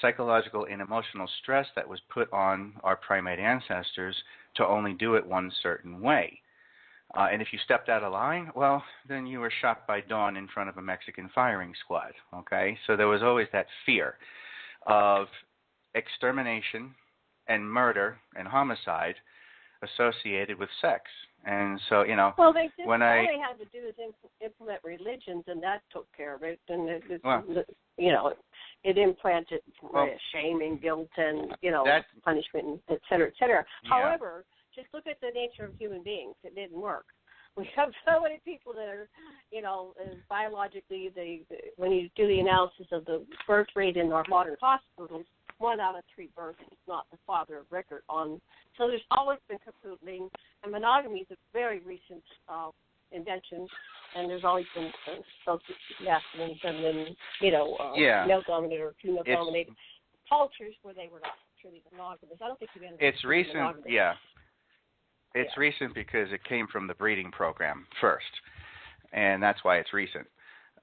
[SPEAKER 3] psychological and emotional stress that was put on our primate ancestors to only do it one certain way. And if you stepped out of line, well, then you were shot by dawn in front of a Mexican firing squad, okay? So there was always that fear of extermination and murder and homicide associated with sex. And so,
[SPEAKER 1] well, all they had to do is implement religions, and that took care of it. And it implanted shame and guilt and, punishment, and et cetera, et cetera.
[SPEAKER 3] Yeah.
[SPEAKER 1] However, just look at the nature of human beings. It didn't work. We have so many people that are, biologically, when you do the analysis of the birth rate in our modern hospitals, 1 out of 3 births is not the father of record on. So there's always been coupling, and monogamy is a very recent invention, and there's always been masculine, feminine, male-dominated or female-dominated cultures where they were not truly monogamous. I don't think you've been.
[SPEAKER 3] It's recent, It's recent because it came from the breeding program first, and that's why it's recent.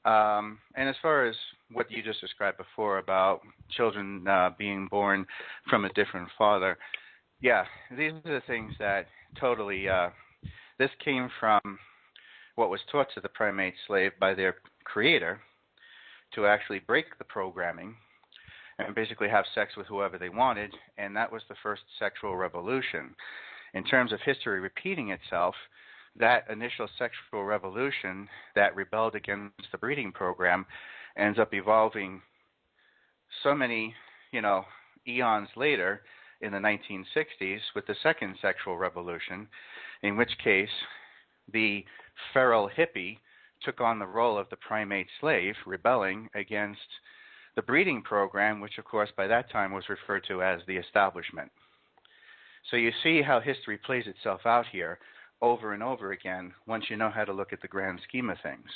[SPEAKER 3] And as far as what you just described before about children being born from a different father, these are the things that totally, this came from what was taught to the primate slave by their creator to actually break the programming and basically have sex with whoever they wanted, and that was the first sexual revolution. In terms of history repeating itself, that initial sexual revolution that rebelled against the breeding program ends up evolving so many, eons later in the 1960s with the second sexual revolution, in which case the feral hippie took on the role of the primate slave, rebelling against the breeding program, which of course by that time was referred to as the establishment. So you see how history plays itself out here over and over again once you know how to look at the grand scheme of things.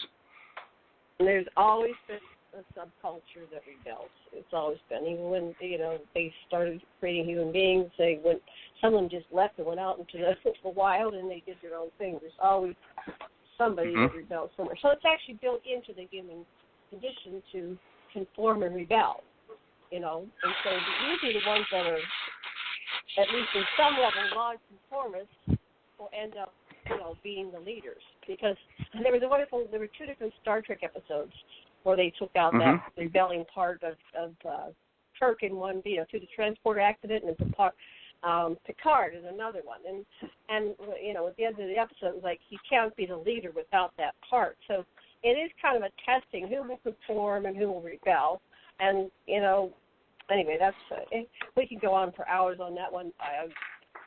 [SPEAKER 1] And there's always been a subculture that rebels. It's always been. Even when, they started creating human beings, some of them just left and went out into the wild and they did their own thing. There's always somebody that rebels somewhere. So it's actually built into the human condition to conform and rebel, And so usually the ones that are, at least in some level, non-conformists will end up, being the leaders. Because there were 2 different Star Trek episodes where they took out that rebelling part of Kirk in one, through the transport accident, and Picard is another one. And at the end of the episode, it was like, you can't be the leader without that part. So it is kind of a testing who will conform and who will rebel. And, anyway, that's we can go on for hours on that one.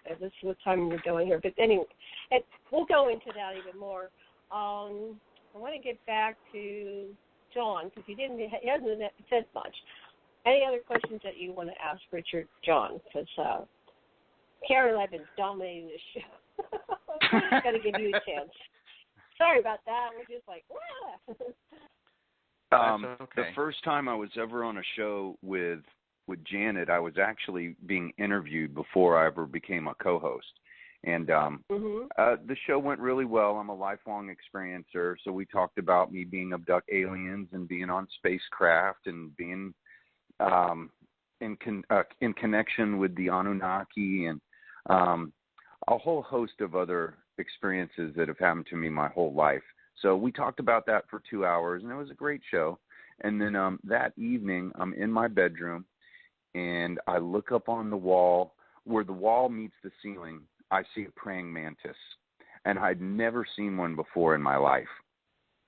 [SPEAKER 1] This is what time we're going here. But anyway, we'll go into that even more. I want to get back to John, because he hasn't said much. Any other questions that you want to ask Richard, John? Because Karen and I have been dominating this show. Got to give you a chance. Sorry about that. We're just like,
[SPEAKER 2] The first time I was ever on a show with Janet, I was actually being interviewed before I ever became a co-host. And the show went really well. I'm a lifelong experiencer, so we talked about me being abducted aliens and being on spacecraft and being in connection with the Anunnaki and a whole host of other experiences that have happened to me my whole life. So we talked about that for 2 hours, and it was a great show. And then that evening, I'm in my bedroom, and I look up on the wall. Where the wall meets the ceiling, I see a praying mantis, and I'd never seen one before in my life.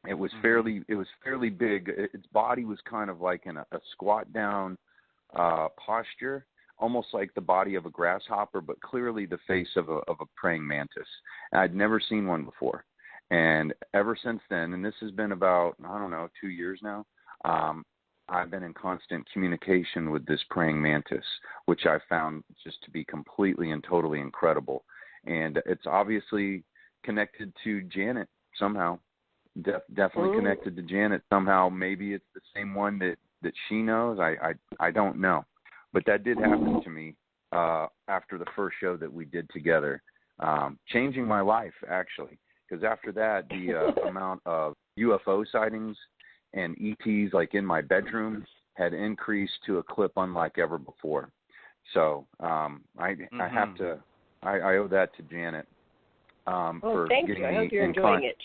[SPEAKER 2] It was fairly big. Its body was kind of like in a squat down posture, almost like the body of a grasshopper, but clearly the face of a praying mantis. And I'd never seen one before. And ever since then, and this has been about, 2 years now, I've been in constant communication with this praying mantis, which I found just to be completely and totally incredible. And it's obviously connected to Janet somehow. Definitely connected to Janet somehow. Maybe it's the same one that she knows. I don't know. But that did happen to me after the first show that we did together, changing my life, actually. Because after that, the amount of UFO sightings and ETs, like in my bedroom, had increased to a clip unlike ever before. So I owe that to Janet for
[SPEAKER 1] thank
[SPEAKER 2] getting
[SPEAKER 1] you. I
[SPEAKER 2] me
[SPEAKER 1] hope you're enjoying it.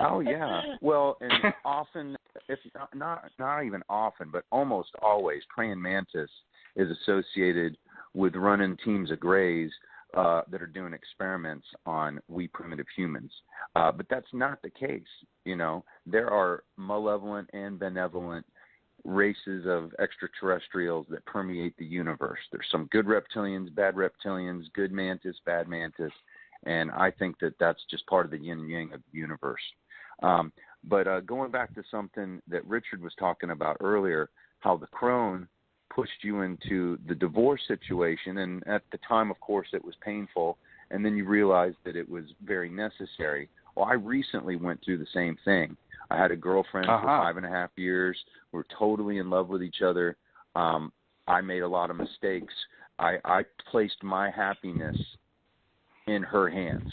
[SPEAKER 2] Oh yeah. Well, and often, if not even often, but almost always, praying mantis is associated with running teams of greys that are doing experiments on we primitive humans. But that's not the case. There are malevolent and benevolent races of extraterrestrials that permeate the universe. There's some good reptilians, bad reptilians, good mantis, bad mantis, and I think that that's just part of the yin-yang of the universe. But going back to something that Richard was talking about earlier, how the Crone pushed you into the divorce situation, and at the time, of course, it was painful, and then you realized that it was very necessary. Well, I recently went through the same thing. I had a girlfriend for 5.5 years. We're totally in love with each other. I made a lot of mistakes. I placed my happiness in her hands.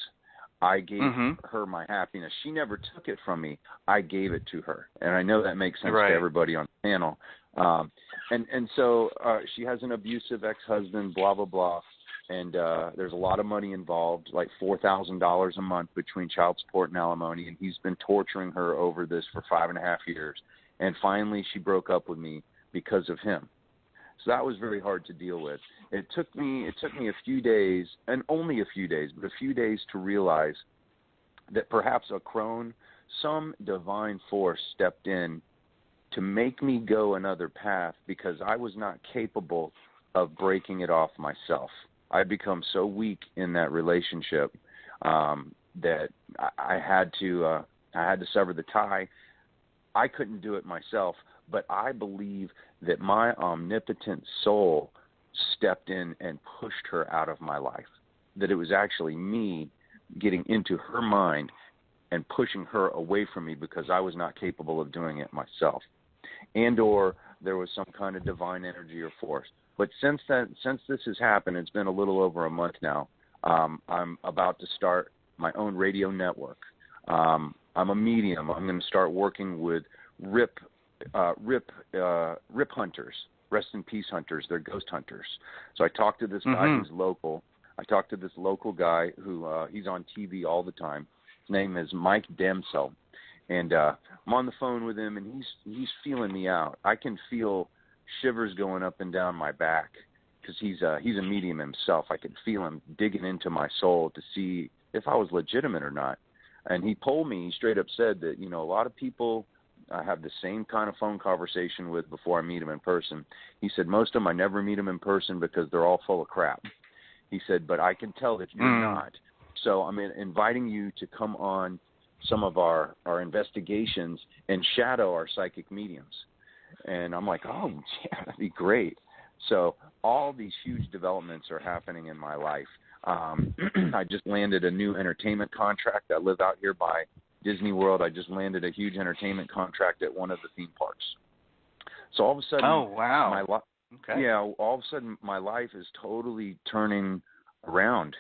[SPEAKER 2] I gave her my happiness. She never took it from me. I gave it to her. And I know that makes sense to everybody on the panel. And so she has an abusive ex-husband, blah, blah, blah. And there's a lot of money involved, like $4,000 a month between child support and alimony. And he's been torturing her over this for 5.5 years. And finally, she broke up with me because of him. So that was very hard to deal with. It took me a few days, and only a few days, but a few days to realize that perhaps a Crone, some divine force stepped in to make me go another path because I was not capable of breaking it off myself. I'd become so weak in that relationship that I had to sever the tie. I couldn't do it myself, but I believe that my omnipotent soul stepped in and pushed her out of my life, that it was actually me getting into her mind and pushing her away from me because I was not capable of doing it myself, and or there was some kind of divine energy or force. But since this has happened, it's been a little over a month now. I'm about to start my own radio network. I'm a medium. I'm going to start working with rip hunters, rest in peace hunters. They're ghost hunters. So I talked to this guy who's local. I talked to this local guy who he's on TV all the time. His name is Mike Demsel, and I'm on the phone with him, and he's feeling me out. I can feel shivers going up and down my back because he's a medium himself. I can feel him digging into my soul to see if I was legitimate or not. And he told me, he straight up said that, a lot of people I have the same kind of phone conversation with before I meet them in person. He said, most of them I never meet them in person because they're all full of crap. He said, but I can tell that you're not. So I'm inviting you to come on some of our investigations and shadow our psychic mediums. And I'm like, oh, yeah, that'd be great. So all these huge developments are happening in my life. I just landed a new entertainment contract. I live out here by Disney World. I just landed a huge entertainment contract at one of the theme parks. So all of a sudden, all of a sudden my life is totally turning around.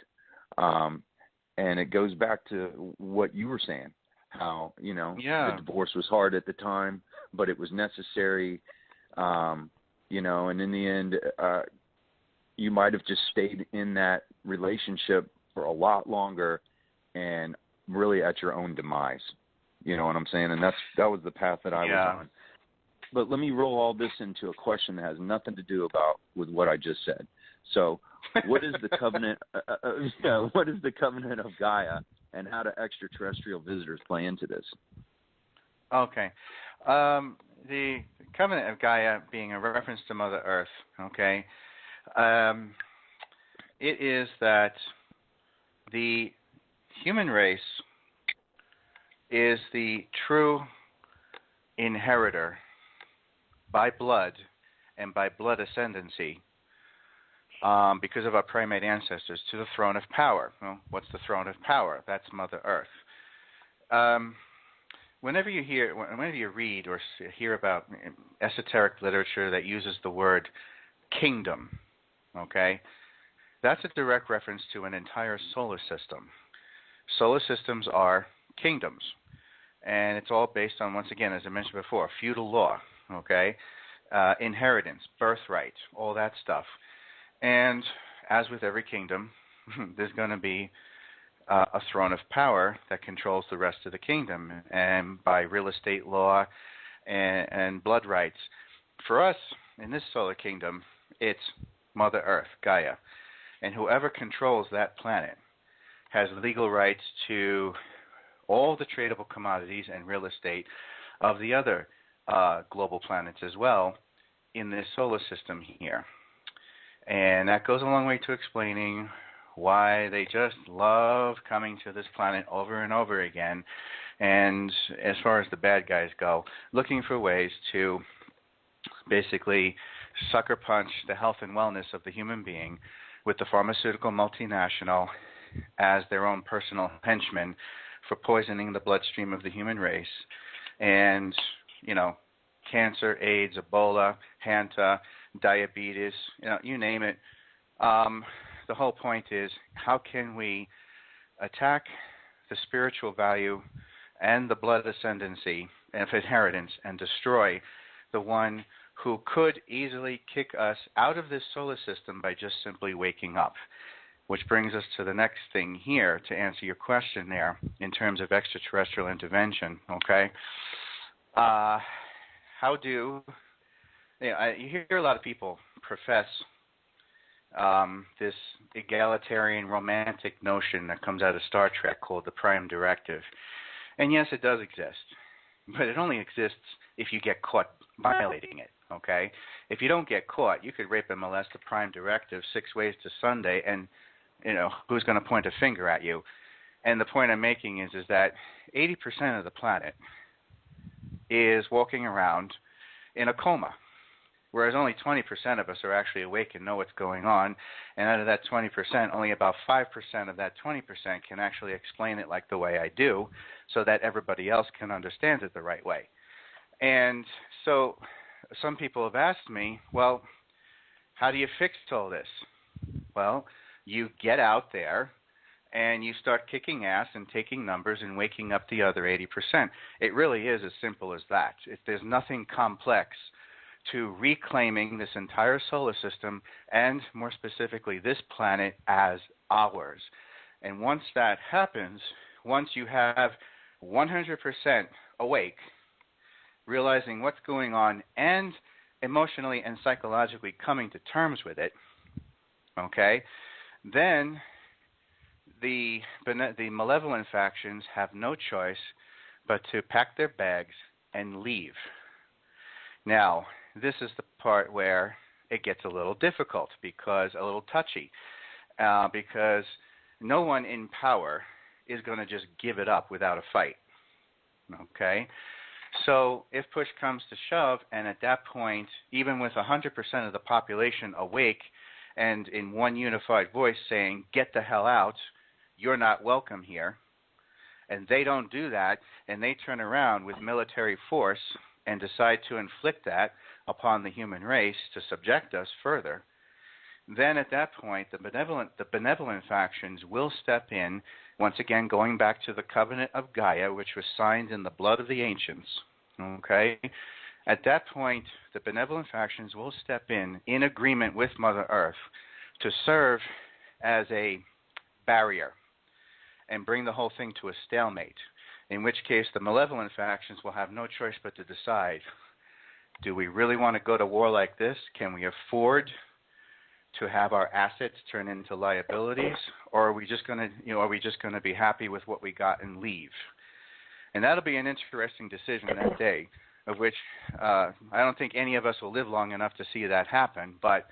[SPEAKER 2] And it goes back to what you were saying, how, the divorce was hard at the time, but it was necessary, and in the end, you might have just stayed in that relationship for a lot longer and really at your own demise. You know what I'm saying? And that was the path that I was on. But let me roll all this into a question that has nothing to do with what I just said. So what is the covenant? What is the Covenant of Gaia, and how do extraterrestrial visitors play into this?
[SPEAKER 3] Okay. The Covenant of Gaia being a reference to Mother Earth, okay, it is that the human race is the true inheritor by blood and by blood ascendancy because of our primate ancestors to the throne of power. Well, what's the throne of power? That's Mother Earth. Whenever you read or hear about esoteric literature that uses the word kingdom, okay, that's a direct reference to an entire solar system. Solar systems are kingdoms, and it's all based on, once again, as I mentioned before, feudal law, okay, inheritance, birthright, all that stuff. And as with every kingdom, there's going to be a throne of power that controls the rest of the kingdom, and by real estate law and blood rights. For us, in this solar kingdom, it's Mother Earth, Gaia. And whoever controls that planet has legal rights to all the tradable commodities and real estate of the other global planets as well in this solar system here. And that goes a long way to explaining why they just love coming to this planet over and over again. And as far as the bad guys go, looking for ways to basically sucker punch the health and wellness of the human being with the pharmaceutical multinational as their own personal henchmen for poisoning the bloodstream of the human race. And, cancer, AIDS, Ebola, Hanta, diabetes, you name it. The whole point is, how can we attack the spiritual value and the blood ascendancy of inheritance and destroy the one who could easily kick us out of this solar system by just simply waking up? Which brings us to the next thing here to answer your question there in terms of extraterrestrial intervention, okay? You hear a lot of people profess this egalitarian romantic notion that comes out of Star Trek called the Prime Directive. And yes, it does exist, but it only exists if you get caught violating it, okay? If you don't get caught, you could rape and molest the Prime Directive 6 ways to Sunday, and, who's going to point a finger at you? And the point I'm making is that 80% of the planet is walking around in a coma, whereas only 20% of us are actually awake and know what's going on. And out of that 20%, only about 5% of that 20% can actually explain it like the way I do, so that everybody else can understand it the right way. And so some people have asked me, well, how do you fix all this? Well, you get out there and you start kicking ass and taking numbers and waking up the other 80%. It really is as simple as that. There's nothing complex to reclaiming this entire solar system and, more specifically, this planet as ours. And once that happens, once you have 100% awake, realizing what's going on and emotionally and psychologically coming to terms with it, okay, then the malevolent factions have no choice but to pack their bags and leave. Now, this is the part where it gets a little difficult, a little touchy, because no one in power is going to just give it up without a fight, okay? So if push comes to shove, and at that point, even with 100% of the population awake and in one unified voice saying, get the hell out, you're not welcome here, and they don't do that, and they turn around with military force and decide to inflict that upon the human race to subject us further, then at that point, the benevolent factions will step in, once again going back to the Covenant of Gaia, which was signed in the blood of the ancients, okay? At that point, the benevolent factions will step in agreement with Mother Earth, to serve as a barrier and bring the whole thing to a stalemate, in which case the malevolent factions will have no choice but to decide, do we really want to go to war like this? Can we afford to have our assets turn into liabilities, or are we just going to be happy with what we got and leave? And that'll be an interesting decision that day, of which I don't think any of us will live long enough to see that happen, but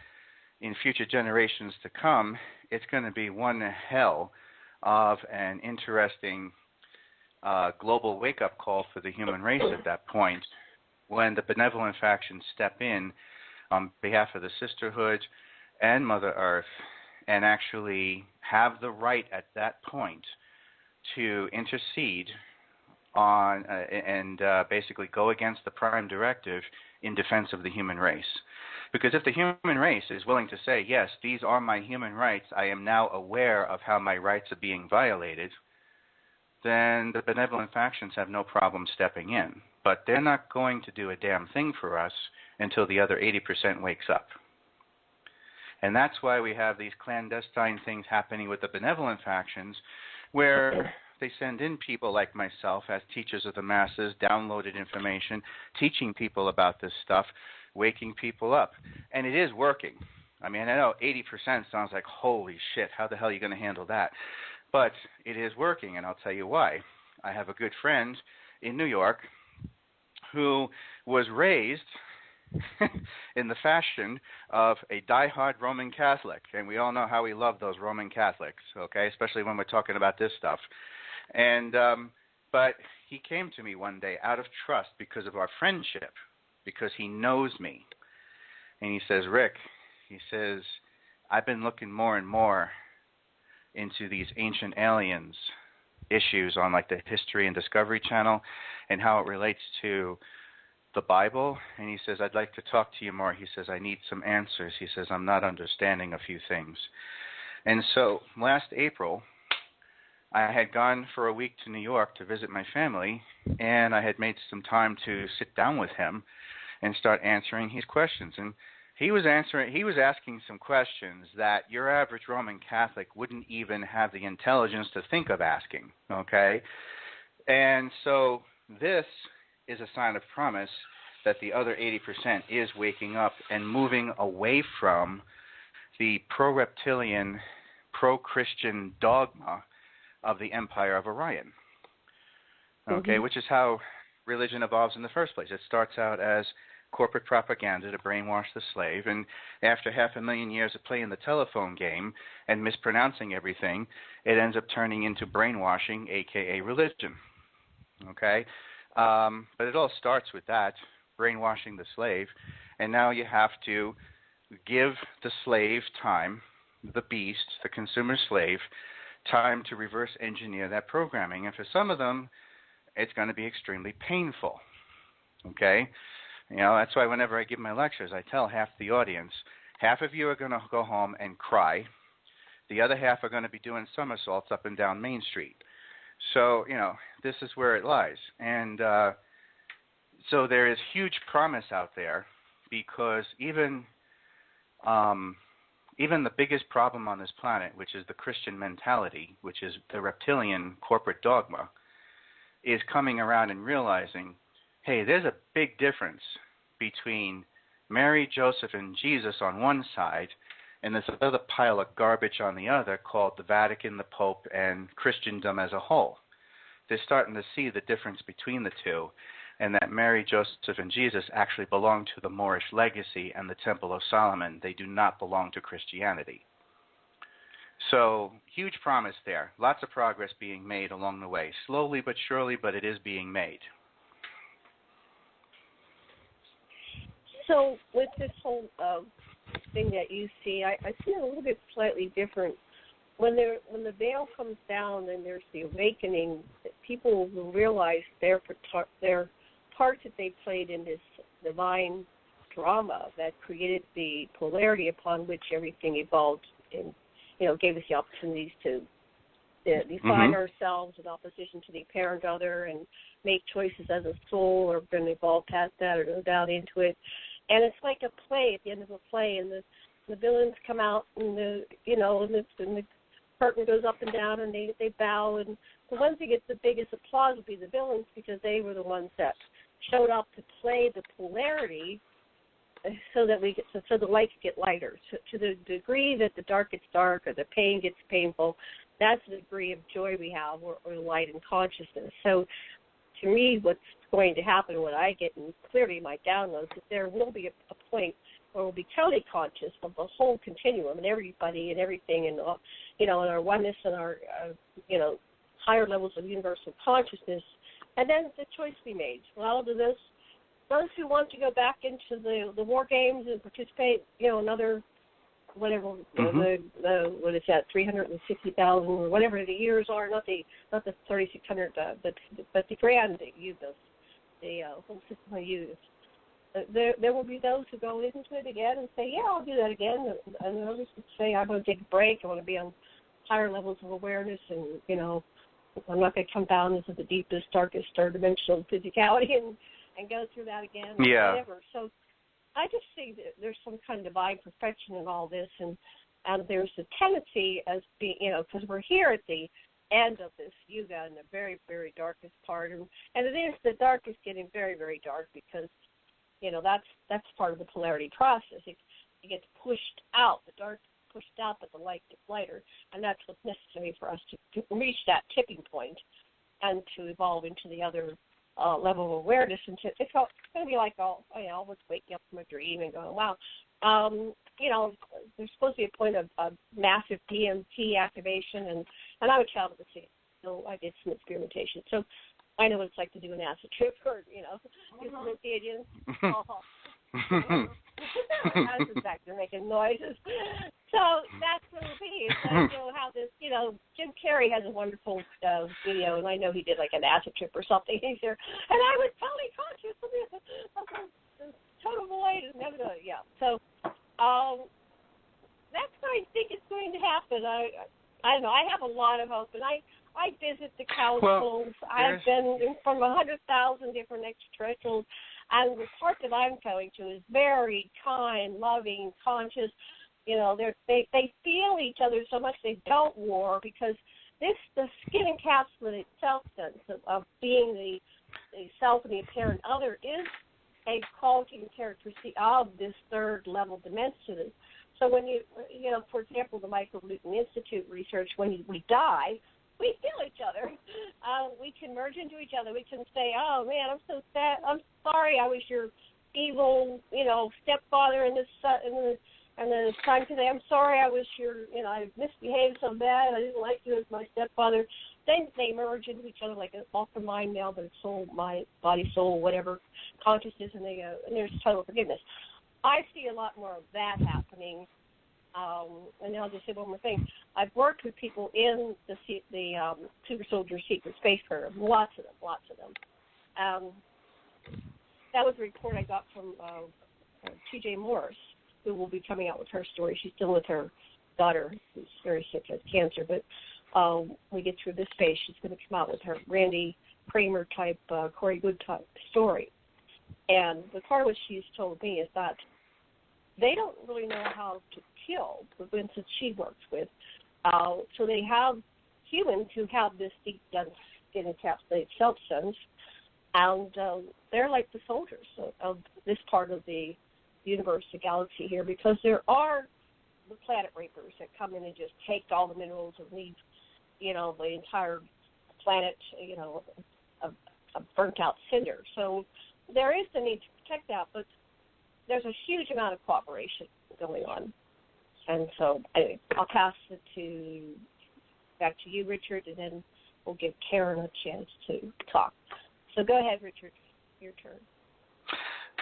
[SPEAKER 3] in future generations to come, it's going to be one hell of an interesting global wake-up call for the human race at that point, when the benevolent factions step in on behalf of the Sisterhood and Mother Earth and actually have the right at that point to intercede on and basically go against the Prime Directive in defense of the human race. Because if the human race is willing to say, yes, these are my human rights, I am now aware of how my rights are being violated, then the benevolent factions have no problem stepping in. But they're not going to do a damn thing for us until the other 80% wakes up. And that's why we have these clandestine things happening with the benevolent factions, where they send in people like myself as teachers of the masses, downloaded information, teaching people about this stuff, waking people up. And it is working. I mean, I know 80% sounds like, holy shit, how the hell are you going to handle that? But it is working, and I'll tell you why. I have a good friend in New York who was raised in the fashion of a diehard Roman Catholic, and we all know how we love those Roman Catholics, okay, especially when we're talking about this stuff. And but he came to me one day out of trust because of our friendship, because he knows me. And he says, Rick, he says, I've been looking more and more into these ancient aliens issues on like the History and Discovery Channel and how it relates to the Bible. And he says, I'd like to talk to you more. He says, I need some answers. He says, I'm not understanding a few things. And so last April, I had gone for a week to New York to visit my family, and I had made some time to sit down with him and start answering his questions. And he was asking some questions that your average Roman Catholic wouldn't even have the intelligence to think of asking, okay? And so this is a sign of promise that the other 80% is waking up and moving away from the pro-reptilian, pro-Christian dogma of the Empire of Orion, okay, which is how religion evolves in the first place. It starts out as corporate propaganda to brainwash the slave, and after 500,000 years of playing the telephone game and mispronouncing everything, it ends up turning into brainwashing, aka religion, okay? But it all starts with that, brainwashing the slave, and now you have to give the slave time, the beast, the consumer slave, time to reverse engineer that programming. And for some of them, it's going to be extremely painful, okay? You know, that's why whenever I give my lectures, I tell half the audience, half of you are going to go home and cry. The other half are going to be doing somersaults up and down Main Street. So, you know, this is where it lies. And so there is huge promise out there, because even the biggest problem on this planet, which is the Christian mentality, which is the reptilian corporate dogma, is coming around and realizing, hey, there's a big difference between Mary, Joseph, and Jesus on one side, and this other pile of garbage on the other called the Vatican, the Pope, and Christendom as a whole. They're starting to see the difference between the two, and that Mary, Joseph, and Jesus actually belong to the Moorish Legacy and the Temple of Solomon. They do not belong to Christianity. So, huge promise there. Lots of progress being made along the way. Slowly but surely, but it is being made.
[SPEAKER 1] So, with this whole thing that you see, I see it a little bit slightly different. When the veil comes down and there's the awakening, people will realize their part that they played in this divine drama that created the polarity upon which everything evolved and, you know, gave us the opportunities to define ourselves in opposition to the apparent other and make choices as a soul, or going to evolve past that or go down into it. And it's like a play at the end of a play, and the villains come out, and the curtain goes up and down, and they bow, and the ones that get the biggest applause will be the villains, because they were the ones that showed up to play the polarity, so that so the lights get lighter. So to the degree that the dark gets dark or the pain gets painful, that's the degree of joy we have, or light and consciousness. So to me, what's going to happen, what I get in clearly my downloads, is there will be a point where we'll be totally conscious of the whole continuum and everybody and everything, and and our oneness and our higher levels of universal consciousness, and then the choice we made. Well, do this. Those who want to go back into the war games and participate, another whatever what is that, 360,000 or whatever the years are, not the 3,600, but the grand use of the whole system of use. There will be those who go into it again and say, yeah, I'll do that again, and others would say, I'm going to take a break. I want to be on higher levels of awareness, and I'm not going to come down into the deepest, darkest, third dimensional physicality and go through that again, or whatever. So I just see that there's some kind of divine perfection in all this, and there's a tendency as being, because we're here at the end of this yuga in the very, very darkest part, and it is, the dark is getting very, very dark, because that's part of the polarity process. It gets pushed out, the dark pushed out, but the light gets lighter, and that's what's necessary for us to reach that tipping point and to evolve into the other level of awareness. And it's going to be like almost waking up from a dream and going, wow. There's supposed to be a point of massive DMT activation, and I'm a child of the scene, so I did some experimentation. So I know what it's like to do an acid trip or, hallucinogens. Acid back there making noises. So that's what it'll be. It's like, how this, Jim Carrey has a wonderful video, and I know he did like an acid trip or something. He's there, and I was totally conscious of this total void, and So that's what I think is going to happen. I don't know. I have a lot of hope, and I visit the councils. I've been from 100,000 different extraterrestrials, and the part that I'm going to is very kind, loving, conscious. They feel each other so much they don't war, because the skin encapsulated self-sense of being the self and the apparent other is a quality and characteristic of this third level dimension. So when for example, the Michael Newton Institute research, when we die, we feel each other. We can merge into each other. We can say, oh man, I'm so sad. I'm sorry I was your evil, stepfather in the son today. I'm sorry I was your, I misbehaved so bad. I didn't like you as my stepfather. Then they merge into each other like an alpha mind now, but it's soul, mind, body, soul, whatever, consciousness, and they go, and there's total forgiveness. I see a lot more of that happening. And I'll just say one more thing. I've worked with people in the Super Soldier Secret Space Program, lots of them. That was a report I got from T.J. Morris, who will be coming out with her story. She's still with her daughter, who's very sick, has cancer, but we get through this phase, she's going to come out with her Randy Kramer type, Corey Good type story. And the part of what she's told me is that they don't really know how to kill the ones that she works with. So they have humans who have this deep dense skin encapsulated self-sense, and they're like the soldiers of this part of the universe, the galaxy here, because there are the planet rapers that come in and just take all the minerals and leave, the entire planet, a burnt-out cinder. So there is the need to protect that, but there's a huge amount of cooperation going on. And so, anyway, I'll pass it back to you, Richard, and then we'll give Karen a chance to talk. So go ahead, Richard. Your turn.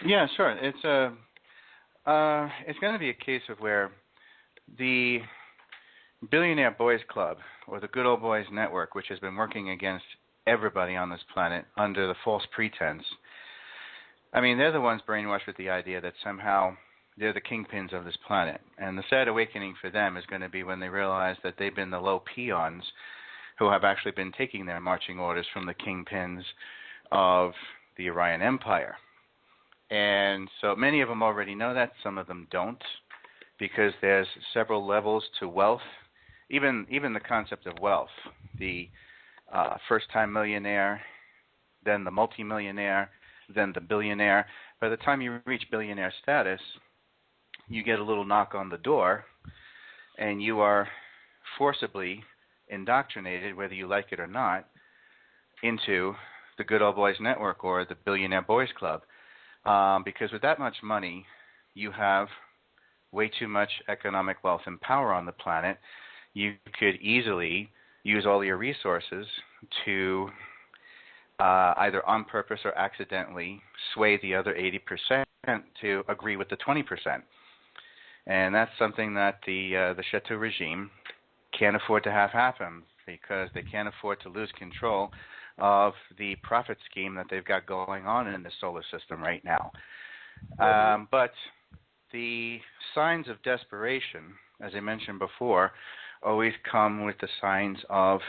[SPEAKER 3] Yeah, sure. It's going to be a case of where the Billionaire Boys Club, or the Good Old Boys Network, which has been working against everybody on this planet under the false pretense. I mean, they're the ones brainwashed with the idea that somehow they're the kingpins of this planet. And the sad awakening for them is going to be when they realize that they've been the low peons who have actually been taking their marching orders from the kingpins of the Orion Empire. And so many of them already know that. Some of them don't, because there's several levels to wealth. Even the concept of wealth, the first-time millionaire, then the multimillionaire, then the billionaire. By the time you reach billionaire status, you get a little knock on the door, and you are forcibly indoctrinated, whether you like it or not, into the Good Old Boys Network or the Billionaire Boys Club. Because with that much money, you have way too much economic wealth and power on the planet. You could easily use all your resources to either on purpose or accidentally sway the other 80% to agree with the 20%. And that's something that the Chateau regime can't afford to have happen, because they can't afford to lose control of the profit scheme that they've got going on in the solar system right now. But the signs of desperation, as I mentioned before, always come with the signs of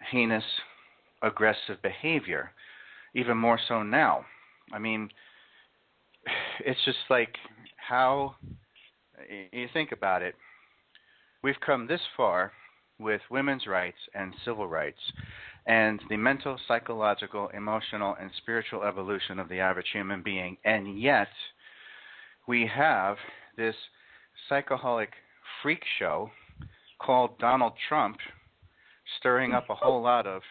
[SPEAKER 3] heinous, aggressive behavior, even more so now. I mean, it's just like how you think about it. We've come this far with women's rights and civil rights and the mental, psychological, emotional, and spiritual evolution of the average human being, and yet we have this psychoholic freak show called Donald Trump stirring up a whole lot of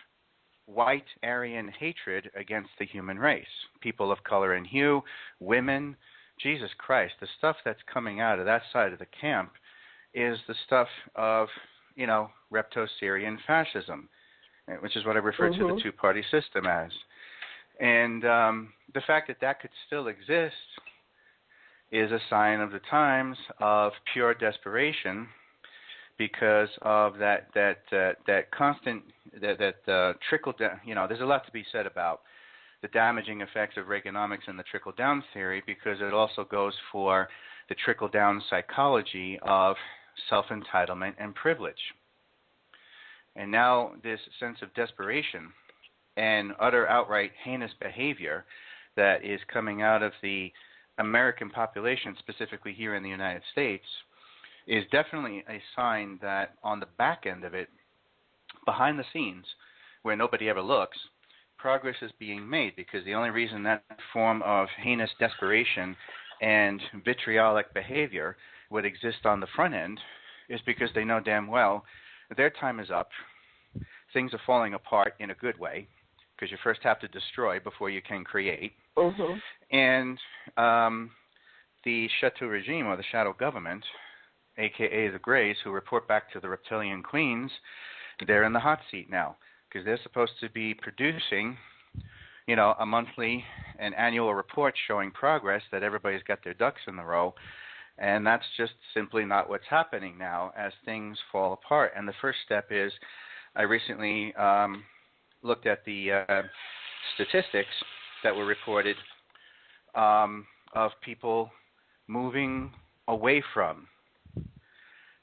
[SPEAKER 3] white Aryan hatred against the human race, people of color and hue, women. Jesus Christ, the stuff that's coming out of that side of the camp is the stuff of, Repto-Syrian fascism, which is what I refer to the two-party system as. And the fact that that could still exist is a sign of the times of pure desperation, because of that constant trickle down. There's a lot to be said about the damaging effects of Reaganomics and the trickle down theory, because it also goes for the trickle down psychology of self-entitlement and privilege. And now this sense of desperation and utter outright heinous behavior that is coming out of the American population, specifically here in the United States, is definitely a sign that on the back end of it, behind the scenes, where nobody ever looks, progress is being made, because the only reason that form of heinous desperation and vitriolic behavior would exist on the front end is because they know damn well their time is up. Things are falling apart in a good way, because you first have to destroy before you can create. And the Chateau regime, or the shadow government, a.k.a. the Greys, who report back to the reptilian queens, they're in the hot seat now, because they're supposed to be producing, a monthly and annual report showing progress, that everybody's got their ducks in the row. And that's just simply not what's happening now as things fall apart. And the first step is, I recently looked at the statistics that were reported of people moving away from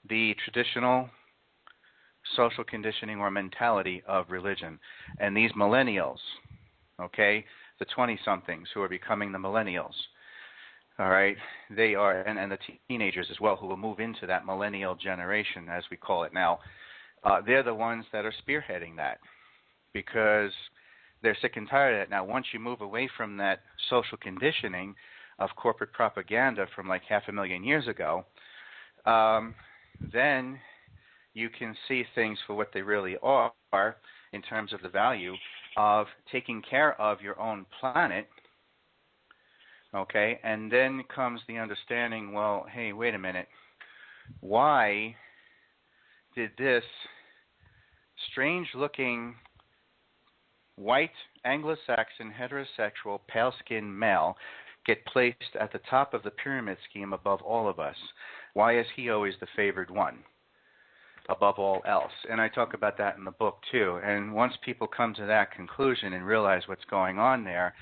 [SPEAKER 3] the traditional social conditioning or mentality of religion. And these millennials, the 20-somethings who are becoming the millennials, all right, they are, and the teenagers as well, who will move into that millennial generation, as we call it now, they're the ones that are spearheading that, because they're sick and tired of it. Now, once you move away from that social conditioning of corporate propaganda from like 500,000 years ago, then you can see things for what they really are in terms of the value of taking care of your own planet. Okay, and then comes the understanding, well, hey, wait a minute. Why did this strange-looking white Anglo-Saxon heterosexual pale-skinned male get placed at the top of the pyramid scheme above all of us? Why is he always the favored one above all else? And I talk about that in the book too. And once people come to that conclusion and realize what's going on there,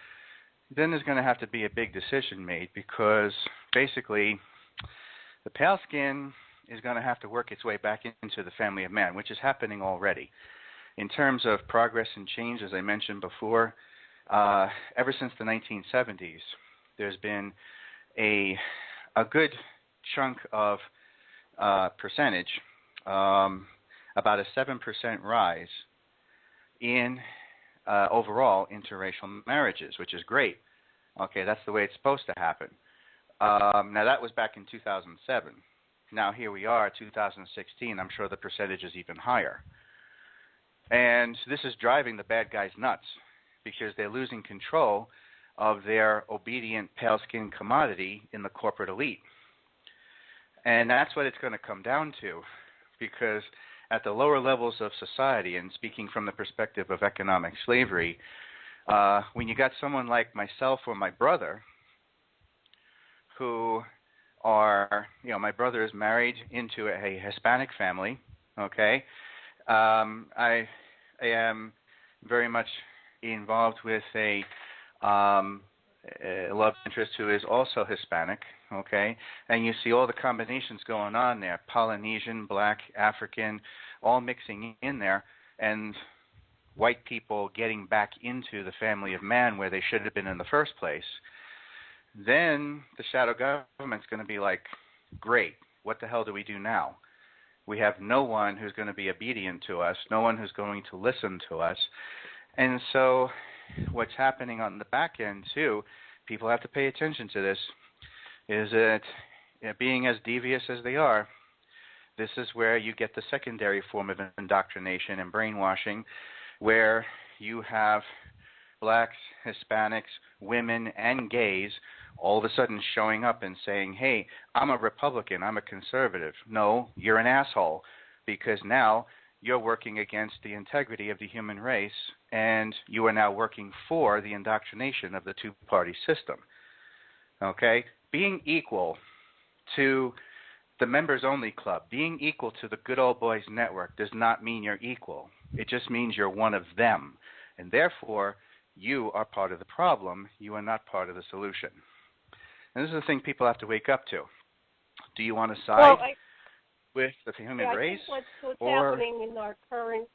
[SPEAKER 3] then there's going to have to be a big decision made, because basically the pale skin is going to have to work its way back into the family of man, which is happening already. In terms of progress and change, as I mentioned before, ever since the 1970s, there's been a good chunk of percentage, about a 7% rise in overall interracial marriages, which is great. Okay, that's the way it's supposed to happen. Now, that was back in 2007. Now, here we are, 2016. I'm sure the percentage is even higher. And this is driving the bad guys nuts, because they're losing control of their obedient pale-skinned commodity in the corporate elite. And that's what it's going to come down to, because at the lower levels of society, and speaking from the perspective of economic slavery, when you got someone like myself or my brother, who are, my brother is married into a Hispanic family, okay? I am very much involved with a love interest who is also Hispanic, okay? And you see all the combinations going on there, Polynesian, Black, African, all mixing in there, and white people getting back into the family of man where they should have been in the first place. Then the shadow government's going to be like, great, what the hell do we do now? We have no one who's going to be obedient to us, no one who's going to listen to us. And so what's happening on the back end, too, people have to pay attention to this, is that being as devious as they are, this is where you get the secondary form of indoctrination and brainwashing, where you have blacks, Hispanics, women, and gays all of a sudden showing up and saying, hey, I'm a Republican, I'm a conservative. No, you're an asshole, because now you're working against the integrity of the human race, and you are now working for the indoctrination of the two-party system. Okay? Being equal to the members-only club, being equal to the good old boys network does not mean you're equal. It just means you're one of them. And therefore, you are part of the problem. You are not part of the solution. And this is the thing people have to wake up to. Do you want to side with the human race?
[SPEAKER 1] I think what's happening in our current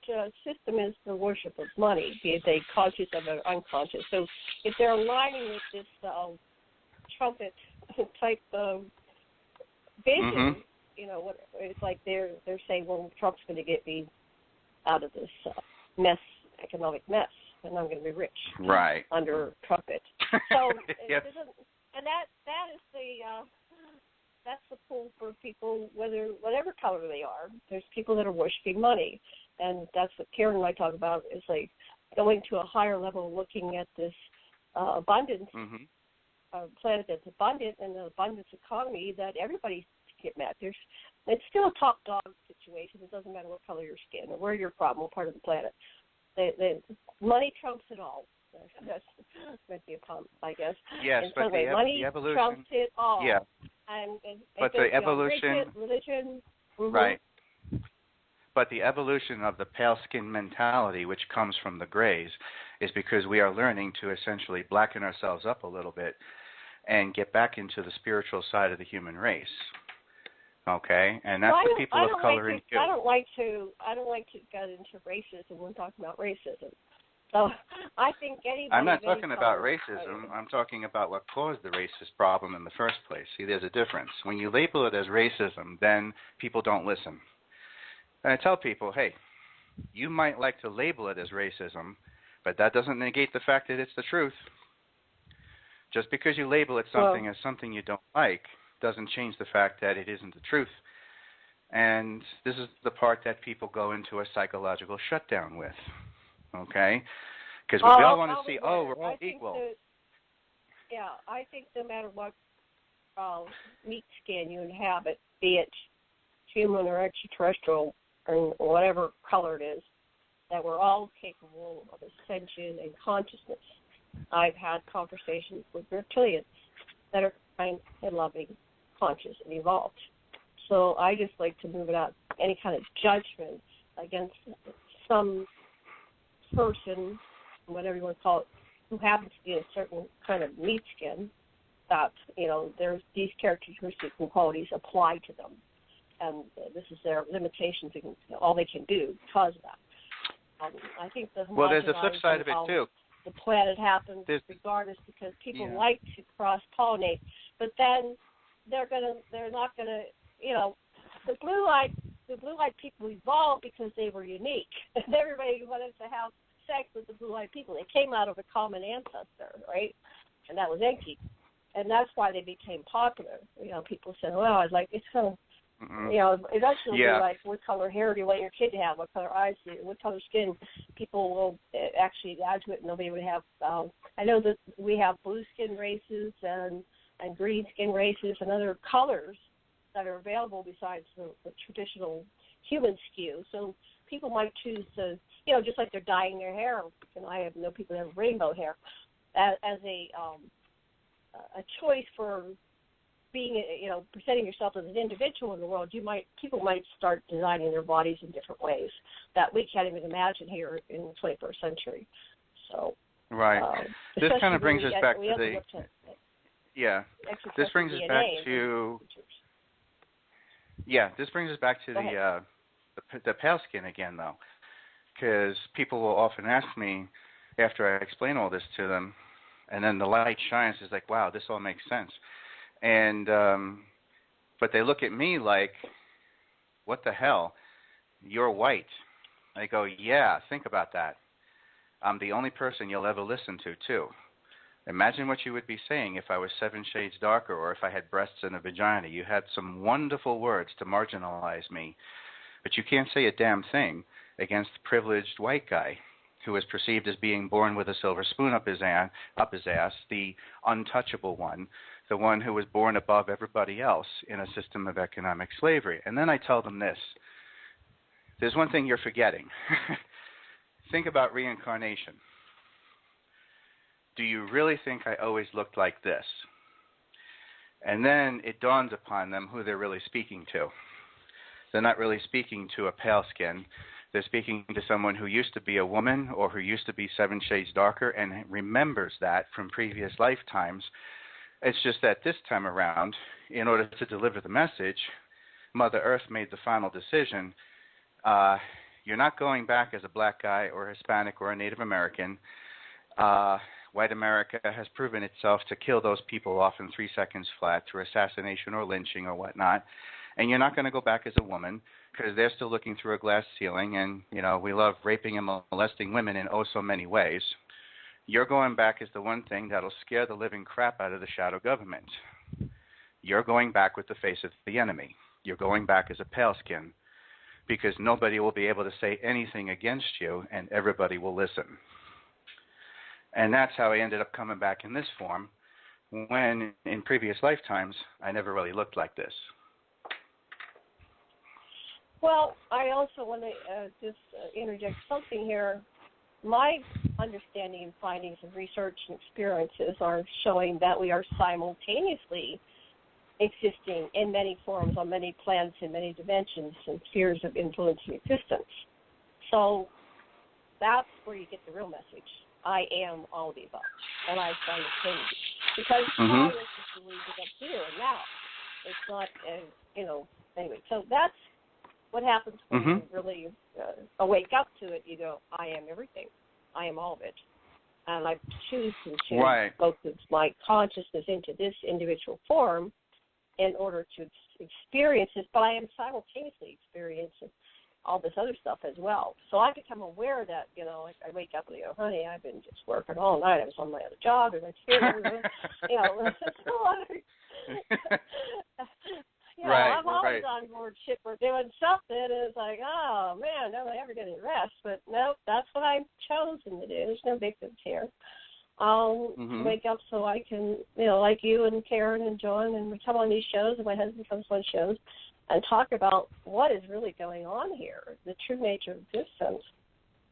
[SPEAKER 1] system is the worship of money, be it they conscious or unconscious. So if they're aligning with this trumpet type of vision, you know, what it's like they're saying, well, Trump's going to get me out of this economic mess, and I'm going to be rich,
[SPEAKER 3] right,
[SPEAKER 1] under trumpet. So
[SPEAKER 3] yep.
[SPEAKER 1] And that is that's the pull for people, whatever color they are. There's people that are worshiping money, and that's what Karen and I talk about, is like going to a higher level, looking at this abundance, planet that's abundant, and the abundance economy that everybody get met. It's still a top dog situation. It doesn't matter what color your skin or where you're from, what part of the planet. The money trumps it all. That's might be a pump, I guess.
[SPEAKER 3] Yes, but
[SPEAKER 1] money
[SPEAKER 3] the evolution
[SPEAKER 1] trumps it all.
[SPEAKER 3] Yeah.
[SPEAKER 1] And
[SPEAKER 3] but the evolution,
[SPEAKER 1] religion.
[SPEAKER 3] Right. But the evolution of the pale-skin mentality, which comes from the grays, is because we are learning to essentially blacken ourselves up a little bit and get back into the spiritual side of the human race. Okay, and that's what people of color do.
[SPEAKER 1] I don't like to get into racism when talking about racism. So I think anybody.
[SPEAKER 3] I'm not talking about racism. I'm talking about what caused the racist problem in the first place. See, there's a difference. When you label it as racism, then people don't listen. And I tell people, hey, you might like to label it as racism, but that doesn't negate the fact that it's the truth. Just because you label it something as something you don't like doesn't change the fact that it isn't the truth. And this is the part that people go into a psychological shutdown with. Okay? Because we all want to see, we're all equal.
[SPEAKER 1] I think no matter what meat skin you inhabit, be it human or extraterrestrial or whatever color it is, that we're all capable of ascension and consciousness. I've had conversations with reptilians that are kind and loving, conscious, and evolved. So I just like to move it out, any kind of judgment against some person, whatever you want to call it, who happens to be a certain kind of meat skin, that, you know, there's these characteristics and qualities apply to them. And this is their limitations and all they can do because of that. I think
[SPEAKER 3] there's a flip side of it, too.
[SPEAKER 1] The planet happens regardless, because people like to cross-pollinate. But then they're not going to, you know, the blue-eyed people evolved because they were unique. And everybody wanted to have sex with the blue-eyed people. They came out of a common ancestor, right? And that was Enki. And that's why they became popular. You know, people said, well, I'd like, it's kind of, you know, eventually be like, what color hair do you want your kid to have? What color eyes do you, what color skin? People will actually add to it, and they'll be able to have, I know that we have blue skin races and green skin races and other colors that are available besides the traditional human skew. So people might choose to, you know, just like they're dyeing their hair. You know, I know people that have rainbow hair as a choice for being, you know, presenting yourself as an individual in the world. People might start designing their bodies in different ways that we can't even imagine here in the 21st century. So
[SPEAKER 3] right, this kind of brings us back to the This brings us back to This brings us back to the pale skin again, though, because people will often ask me after I explain all this to them, and then the light shines. It's like, wow, this all makes sense. And but they look at me like, what the hell? You're white. I go, yeah, think about that. I'm the only person you'll ever listen to, too. Imagine what you would be saying if I was 7 shades darker, or if I had breasts and a vagina. You had some wonderful words to marginalize me, but you can't say a damn thing against the privileged white guy. who is perceived as being born with a silver spoon up his ass, the untouchable one, the one who was born above everybody else in a system of economic slavery. And then I tell them this. There's one thing you're forgetting. Think about reincarnation. Do you really think I always looked like this? And then it dawns upon them who they're really speaking to. They're not really speaking to a pale skin. They're speaking to someone who used to be a woman or who used to be 7 shades darker and remembers that from previous lifetimes. It's just that this time around, in order to deliver the message, Mother Earth made the final decision. You're not going back as a black guy or Hispanic or a Native American. White America has proven itself to kill those people off in 3 seconds flat through assassination or lynching or whatnot. And you're not going to go back as a woman because they're still looking through a glass ceiling. And, you know, we love raping and molesting women in oh so many ways. You're going back as the one thing that'll scare the living crap out of the shadow government. You're going back with the face of the enemy. You're going back as a pale skin because nobody will be able to say anything against you and everybody will listen. And that's how I ended up coming back in this form when in previous lifetimes I never really looked like this.
[SPEAKER 1] Well, I also want to just interject something here. My understanding and findings of research and experiences are showing that we are simultaneously existing in many forms, on many planets, in many dimensions, and spheres of influencing existence. So that's where you get the real message. I am all of the above, and I simultaneously. Because I was just believing it up here and now. It's not, anyway. So that's what happens when you really wake up to it. You go, I am everything. I am all of it. And I choose to both of my consciousness into this individual form in order to experience this, but I am simultaneously experiencing all this other stuff as well. So I become aware that, I wake up and go, honey, I've been just working all night. I was on my other job, and I'm always on board ship or doing something, and it's like, oh, man, no one ever getting rest. But no, that's what I've chosen to do. There's no victims here. I'll wake up so I can, like you and Karen and John, and we come on these shows, and my husband comes on shows, and talk about what is really going on here, the true nature of existence.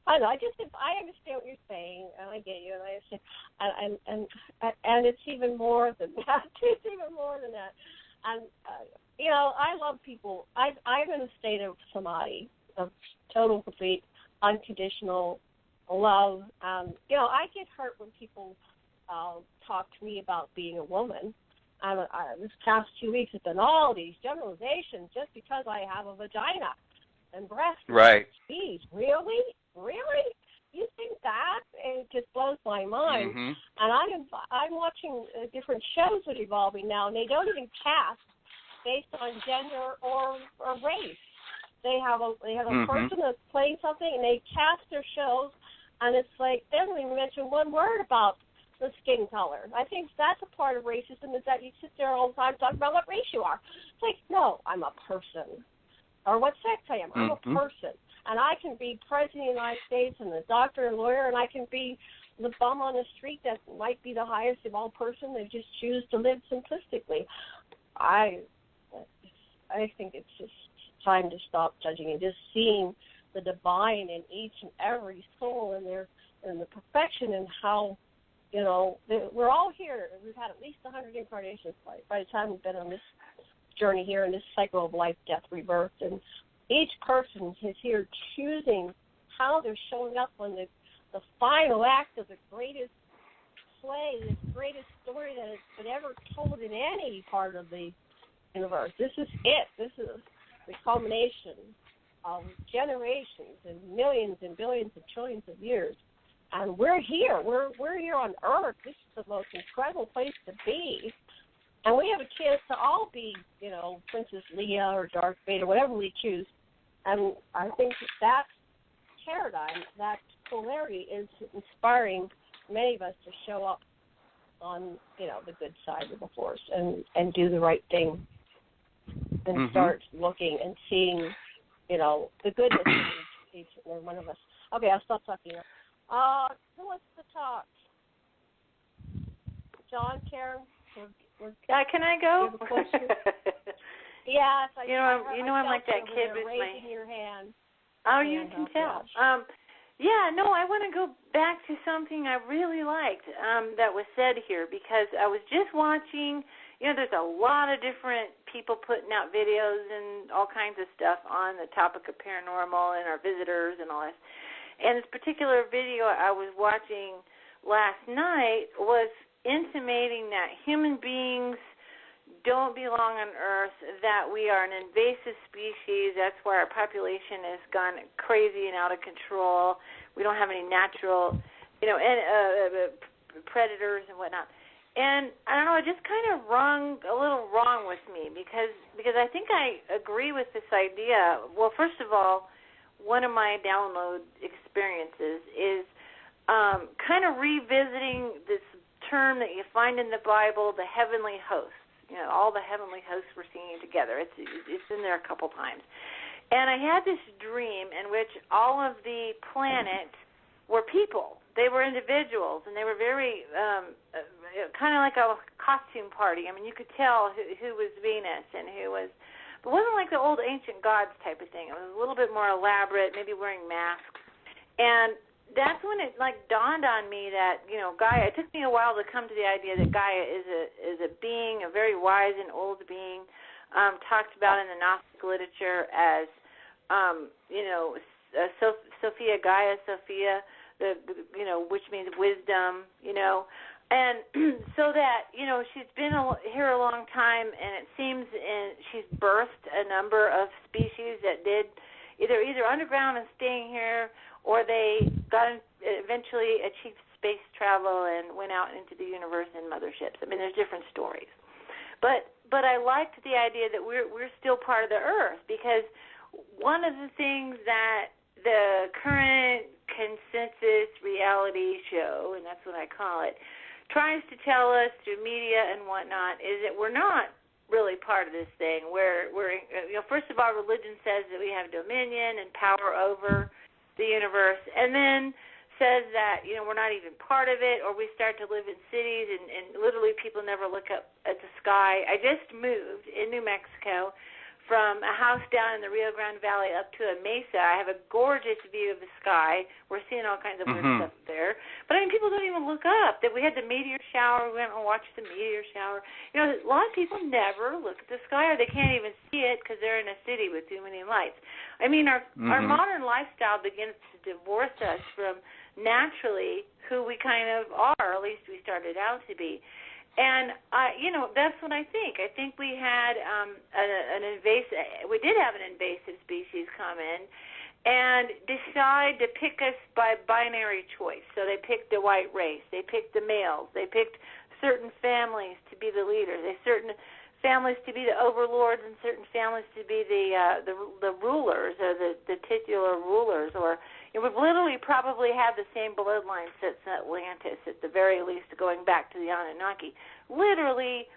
[SPEAKER 1] I don't know. I understand what you're saying, and I get you, and I understand, and it's even more than that. It's even more than that. And I love people. I'm in a state of samadhi, of total, complete, unconditional love. I get hurt when people talk to me about being a woman. This past 2 weeks, it's been all these generalizations just because I have a vagina and breasts.
[SPEAKER 3] Right.
[SPEAKER 1] Geez, really? You think that? It just blows my mind. And I'm watching different shows that are evolving now, and they don't even cast based on gender or race. They have a person that's playing something, and they cast their shows, and it's like they don't even mention one word about the skin color. I think that's a part of racism, is that you sit there all the time talking about what race you are. It's like, no, I'm a person. Or what sex I am. I'm a person. And I can be president of the United States and a doctor and lawyer, and I can be the bum on the street that might be the highest of all person. They just choose to live simplistically. I think it's just time to stop judging and just seeing the divine in each and every soul and the perfection and how, we're all here. We've had at least 100 incarnations by the time we've been on this journey here in this cycle of life, death, rebirth. And each person is here choosing how they're showing up on the final act of the greatest play, the greatest story that has been ever told in any part of the universe. This is it. This is the culmination of generations and millions and billions and trillions of years. And we're here. We're here on Earth. This is the most incredible place to be. And we have a chance to all be, Princess Leia or Darth Vader, whatever we choose. And I think that paradigm, that polarity is inspiring many of us to show up on, the good side of the force and do the right thing and start looking and seeing, the goodness in each and every one of us. Okay, I'll stop talking now. Who wants to talk? John, Karen?
[SPEAKER 4] Can I go?
[SPEAKER 1] Yes.
[SPEAKER 4] I'm like that kid with
[SPEAKER 1] raising your hand.
[SPEAKER 4] Oh, you can tell. I want to go back to something I really liked that was said here, because I was just watching. There's a lot of different people putting out videos and all kinds of stuff on the topic of paranormal and our visitors and all this. And this particular video I was watching last night was intimating that human beings don't belong on Earth, that we are an invasive species. That's why our population has gone crazy and out of control. We don't have any natural, predators and whatnot. And I don't know, it just kind of rung a little wrong with me because I think I agree with this idea. Well, first of all, one of my download experiences is kind of revisiting this term that you find in the Bible, the heavenly hosts. All the heavenly hosts we're seeing together. It's in there a couple times. And I had this dream in which all of the planets were people. They were individuals, and they were very kind of like a costume party. I mean, you could tell who was Venus and who was, but it wasn't like the old ancient gods type of thing. It was a little bit more elaborate, maybe wearing masks. And that's when it dawned on me that Gaia. It took me a while to come to the idea that Gaia is a being, a very wise and old being, talked about in the Gnostic literature as Sophia Gaia, Sophia, which means wisdom, and so that she's been here a long time, and it seems she's birthed a number of species that did either underground and staying here, or they eventually achieved space travel and went out into the universe in motherships. I mean, there's different stories, but I liked the idea that we're still part of the Earth, because one of the things that the current consensus reality show, and that's what I call it, tries to tell us through media and whatnot is that we're not really part of this thing. We're first of all, religion says that we have dominion and power over the universe, and then says that we're not even part of it, or we start to live in cities and literally people never look up at the sky. I just moved in New Mexico from a house down in the Rio Grande Valley up to a mesa. I have a gorgeous view of the sky. We're seeing all kinds of weird stuff there. But I mean, people don't even look up. That we had the meteor shower. We went and watched the meteor shower. A lot of people never look at the sky, or they can't even see it because they're in a city with too many lights. I mean, our modern lifestyle begins to divorce us from naturally who we kind of are, or at least we started out to be. And that's what I think. I think we had we did have an invasive species come in and decide to pick us by binary choice. So they picked the white race, they picked the males, they picked certain families to be the leaders, certain families to be the overlords, and certain families to be the rulers, or the titular rulers, or we've literally probably had the same bloodline since Atlantis, at the very least, going back to the Anunnaki. Literally,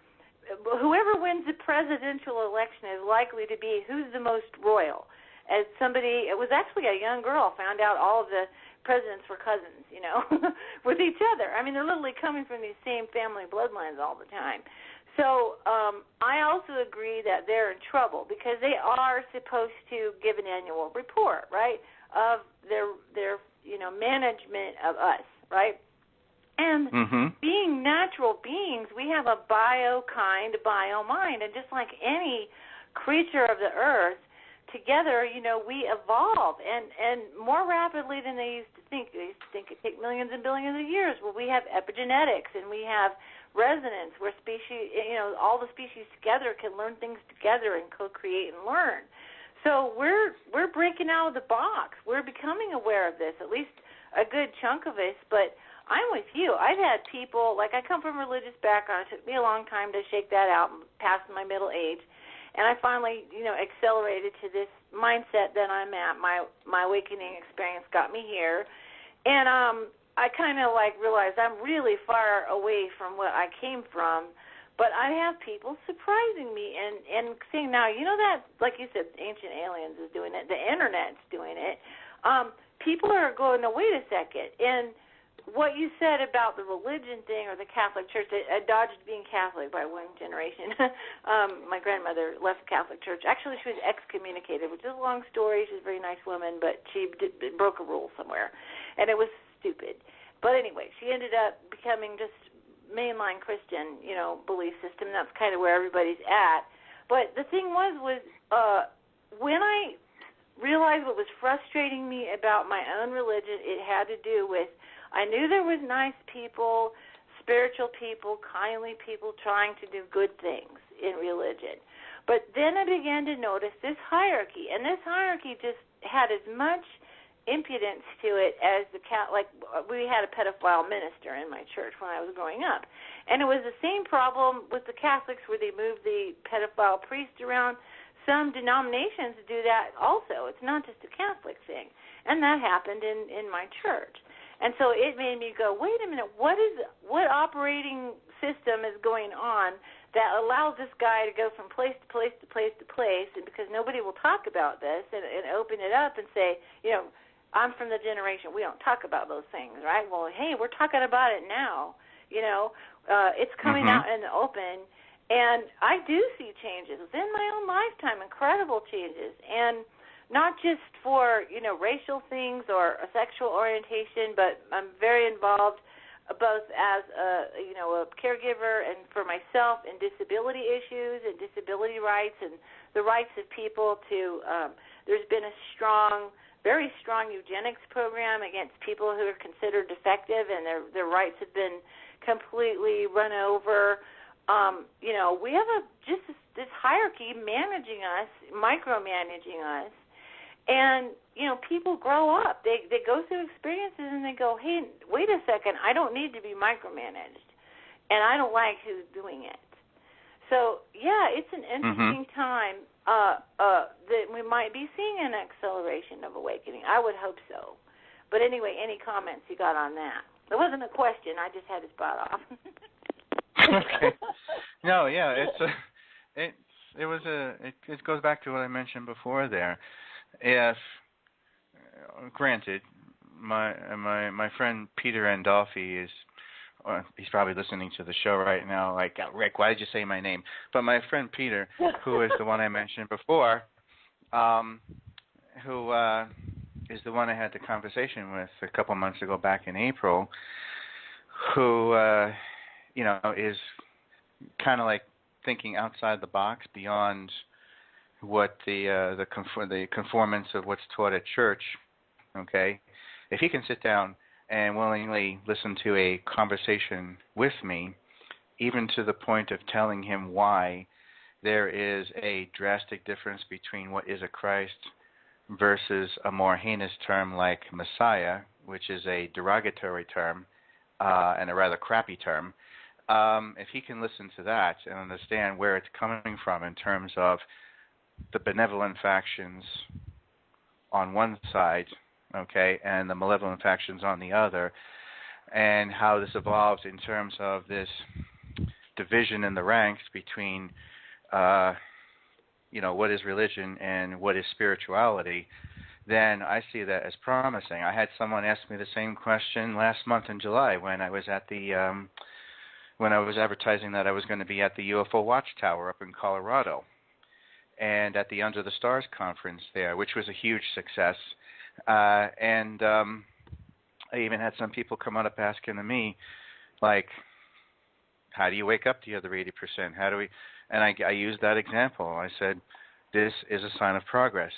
[SPEAKER 4] whoever wins the presidential election is likely to be who's the most royal. As somebody, it was actually a young girl, found out all of the presidents were cousins, with each other. I mean, they're literally coming from these same family bloodlines all the time. So I also agree that they're in trouble because they are supposed to give an annual report, right, of their management of us, right? And being natural beings, we have a bio-kind, bio-mind, and just like any creature of the earth, together, we evolve, and more rapidly than they used to think. They used to think it'd take millions and billions of years. Well, we have epigenetics, and we have resonance, where species, all the species together can learn things together and co-create and learn. So we're breaking out of the box. We're becoming aware of this, at least a good chunk of us. But I'm with you. I've had people, I come from a religious background. It took me a long time to shake that out past my middle age. And I finally, accelerated to this mindset that I'm at. My awakening experience got me here. And I kind of realized I'm really far away from what I came from, but I have people surprising me and saying, now, that, like you said, ancient aliens is doing it, the Internet's doing it. people are going, no, wait a second. And what you said about the religion thing or the Catholic Church, I dodged being Catholic by one generation. My grandmother left the Catholic Church. Actually, she was excommunicated, which is a long story. She's a very nice woman, but she broke a rule somewhere, and it was stupid. But anyway, she ended up becoming just mainline Christian, belief system. That's kind of where everybody's at. But the thing was when I realized what was frustrating me about my own religion, it had to do with I knew there was nice people, spiritual people, kindly people trying to do good things in religion. But then I began to notice this hierarchy, and this hierarchy just had as much impudence to it as we had a pedophile minister in my church when I was growing up. And it was the same problem with the Catholics where they moved the pedophile priest around. Some denominations do that also. It's not just a Catholic thing. And that happened in my church. And so it made me go, wait a minute, what operating system is going on that allows this guy to go from place to place to place to place, and because nobody will talk about this and open it up and say, I'm from the generation, we don't talk about those things, right? Well, hey, we're talking about it now. It's coming out in the open, and I do see changes within my own lifetime, incredible changes, and not just for, racial things or a sexual orientation, but I'm very involved both as a caregiver and for myself in disability issues and disability rights and the rights of people to, there's been a very strong eugenics program against people who are considered defective, and their rights have been completely run over. We have this hierarchy managing us, micromanaging us. And, people grow up. They go through experiences and they go, hey, wait a second, I don't need to be micromanaged. And I don't like who's doing it. So, yeah, it's an interesting time that we might be seeing an acceleration of awakening. I would hope so. But anyway, any comments you got on that? It wasn't a question. I just had to spot off.
[SPEAKER 3] Okay. No, yeah, it goes back to what I mentioned before there. If granted, my friend Peter Andolfi he's probably listening to the show right now, like, Rick, why did you say my name? But my friend Peter, who is the one I mentioned before, who is the one I had the conversation with a couple months ago back in April, who is kind of like thinking outside the box beyond what the conformance of what's taught at church, okay? If he can sit down and willingly listen to a conversation with me, even to the point of telling him why there is a drastic difference between what is a Christ versus a more heinous term like Messiah, which is a derogatory term and a rather crappy term, if he can listen to that and understand where it's coming from in terms of the benevolent factions on one side, okay, and the malevolent factions on the other, and how this evolves in terms of this division in the ranks between, what is religion and what is spirituality, then I see that as promising. I had someone ask me the same question last month in July when I was at when I was advertising that I was going to be at the UFO Watchtower up in Colorado, and at the Under the Stars conference there, which was a huge success. And I even had some people come up asking me, like, how do you wake up the other 80%? How do we? And I used that example. I said, this is a sign of progress.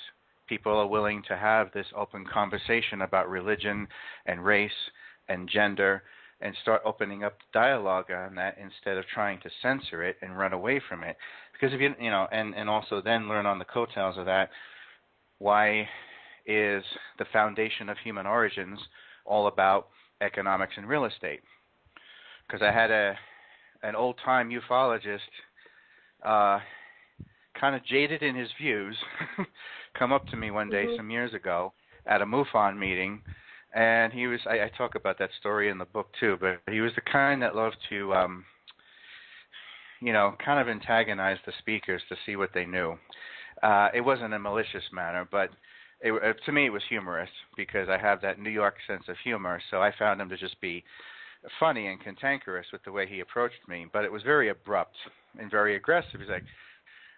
[SPEAKER 3] People are willing to have this open conversation about religion and race and gender and start opening up dialogue on that instead of trying to censor it and run away from it. Because if and also then learn on the coattails of that, why is the foundation of human origins all about economics and real estate? Because I had an old-time ufologist, kind of jaded in his views, come up to me one day some years ago at a MUFON meeting, and he was, I talk about that story in the book too, but he was the kind that loved to, kind of antagonize the speakers to see what they knew. It wasn't a malicious manner, but To me, it was humorous because I have that New York sense of humor. So I found him to just be funny and cantankerous with the way he approached me. But it was very abrupt and very aggressive. He's like,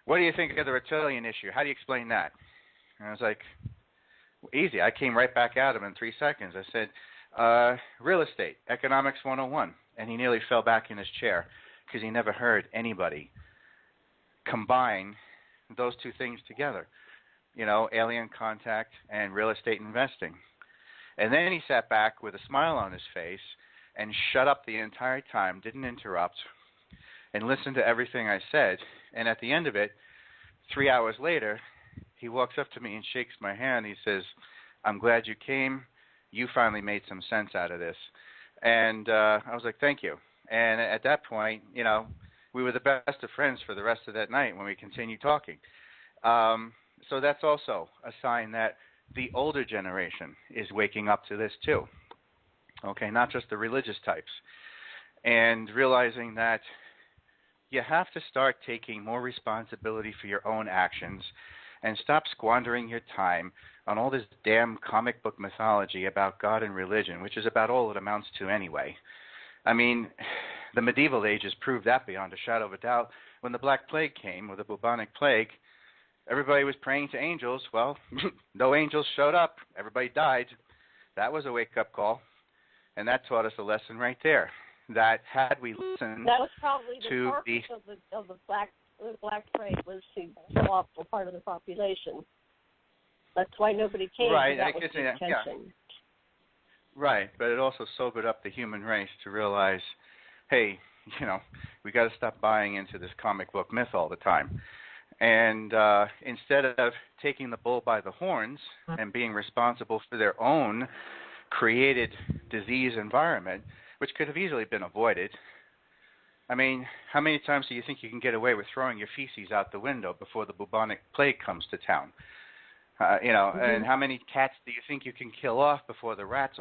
[SPEAKER 3] "What do you think of the reptilian issue? How do you explain that?" And I was like, "Easy." I came right back at him in 3 seconds. I said, "Real estate, economics 101." And he nearly fell back in his chair because he never heard anybody combine those two things together. Alien contact and real estate investing. And then he sat back with a smile on his face and shut up the entire time, didn't interrupt, and listened to everything I said. And at the end of it, 3 hours later, he walks up to me and shakes my hand. He says, "I'm glad you came. You finally made some sense out of this." And I was like, "Thank you." And at that point, we were the best of friends for the rest of that night when we continued talking. So that's also a sign that the older generation is waking up to this too. Okay, not just the religious types. And realizing that you have to start taking more responsibility for your own actions and stop squandering your time on all this damn comic book mythology about God and religion, which is about all it amounts to anyway. I mean, the medieval ages proved that beyond a shadow of a doubt. When the Black Plague came, or the bubonic plague, everybody was praying to angels. Well, no angels showed up. Everybody died. That was a wake-up call. And that taught us a lesson right there. That had we listened
[SPEAKER 1] that was probably the
[SPEAKER 3] to
[SPEAKER 1] purpose of the Black Plague was to kill off a part of the population. That's why nobody came.
[SPEAKER 3] Right,
[SPEAKER 1] that was the
[SPEAKER 3] yeah.
[SPEAKER 1] intention.
[SPEAKER 3] Right, but it also sobered up the human race to realize, hey, we got to stop buying into this comic book myth all the time. And instead of taking the bull by the horns and being responsible for their own created disease environment, which could have easily been avoided. I mean, how many times do you think you can get away with throwing your feces out the window before the bubonic plague comes to town? And how many cats do you think you can kill off before the rats,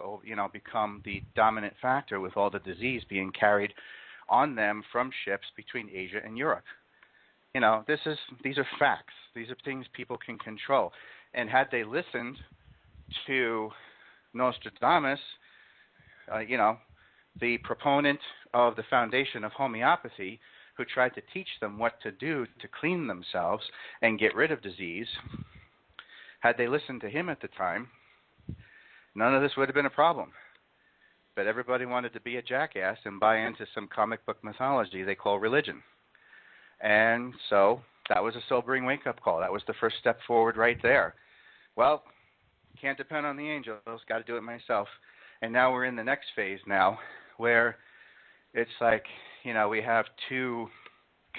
[SPEAKER 3] become the dominant factor with all the disease being carried on them from ships between Asia and Europe? These are facts. These are things people can control. And had they listened to Nostradamus, the proponent of the foundation of homeopathy, who tried to teach them what to do to clean themselves and get rid of disease, had they listened to him at the time, none of this would have been a problem. But everybody wanted to be a jackass and buy into some comic book mythology they call religion. And so that was a sobering wake-up call. That was the first step forward right there. Well, can't depend on the angels, got to do it myself. And now we're in the next phase now where it's like, we have two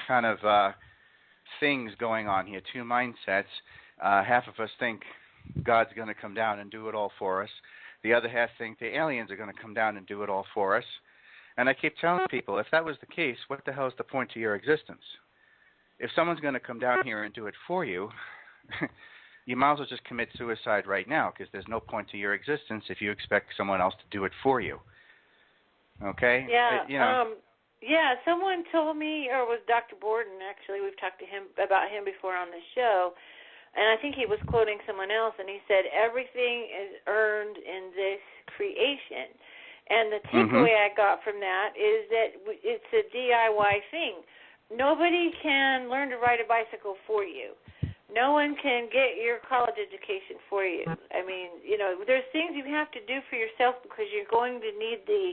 [SPEAKER 3] kind of things going on here, two mindsets. Half of us think God's going to come down and do it all for us. The other half think the aliens are going to come down and do it all for us. And I keep telling people, if that was the case, what the hell is the point to your existence? If someone's going to come down here and do it for you, you might as well just commit suicide right now, because there's no point to your existence if you expect someone else to do it for you. Okay?
[SPEAKER 4] Yeah. Someone told me, or it was Dr. Borden, actually, we've talked to him about him before on the show, and I think he was quoting someone else, and he said, everything is earned in this creation. And the takeaway I got from that is that it's a DIY thing. Nobody can learn to ride a bicycle for you. No one can get your college education for you. I mean, there's things you have to do for yourself because you're going to need the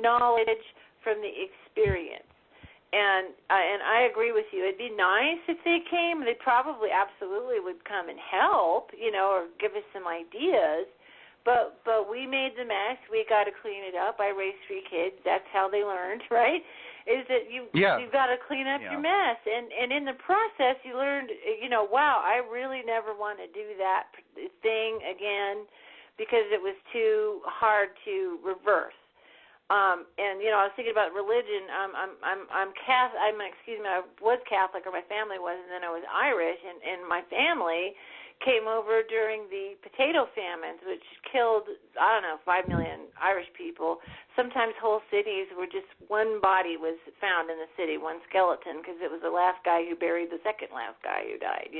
[SPEAKER 4] knowledge from the experience. And I agree with you. It'd be nice if they came. They probably absolutely would come and help, or give us some ideas. But we made the mess. We got to clean it up. I raised 3 kids. That's how they learned, right? Is that you've got to clean up your mess. And in the process, you learned, wow, I really never want to do that thing again because it was too hard to reverse. I was thinking about religion. I'm Catholic. I was Catholic, or my family was, and then I was Irish. And my family came over during the potato famines, which killed 5 million Irish people. Sometimes whole cities were just one body was found in the city, one skeleton, because it was the last guy who buried the second last guy who died.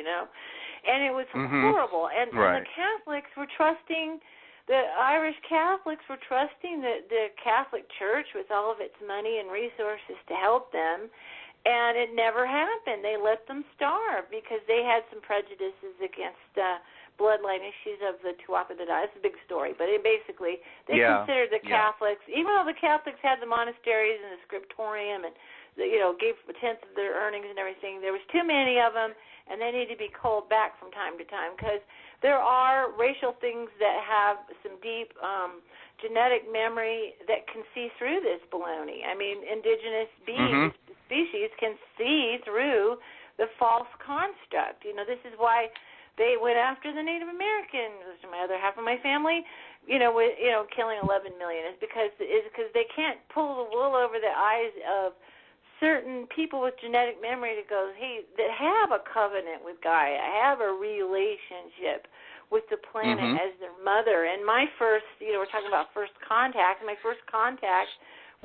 [SPEAKER 4] And it was horrible. And the Catholics were trusting, the Irish Catholics were trusting the Catholic Church with all of its money and resources to help them. And it never happened. They let them starve because they had some prejudices against bloodline issues of the Tuatha De Danann. It's a big story, but they considered the Catholics, even though the Catholics had the monasteries and the scriptorium and gave a tenth of their earnings and everything, there was too many of them, and they need to be culled back from time to time because there are racial things that have some deep genetic memory that can see through this baloney. I mean, indigenous beings, species can see through the false construct. This is why they went after the Native Americans. My other half of my family, killing 11 million is because they can't pull the wool over the eyes of certain people with genetic memory that goes, hey, that have a covenant with Gaia, have a relationship with the planet as their mother. And my first, we're talking about first contact. My first contact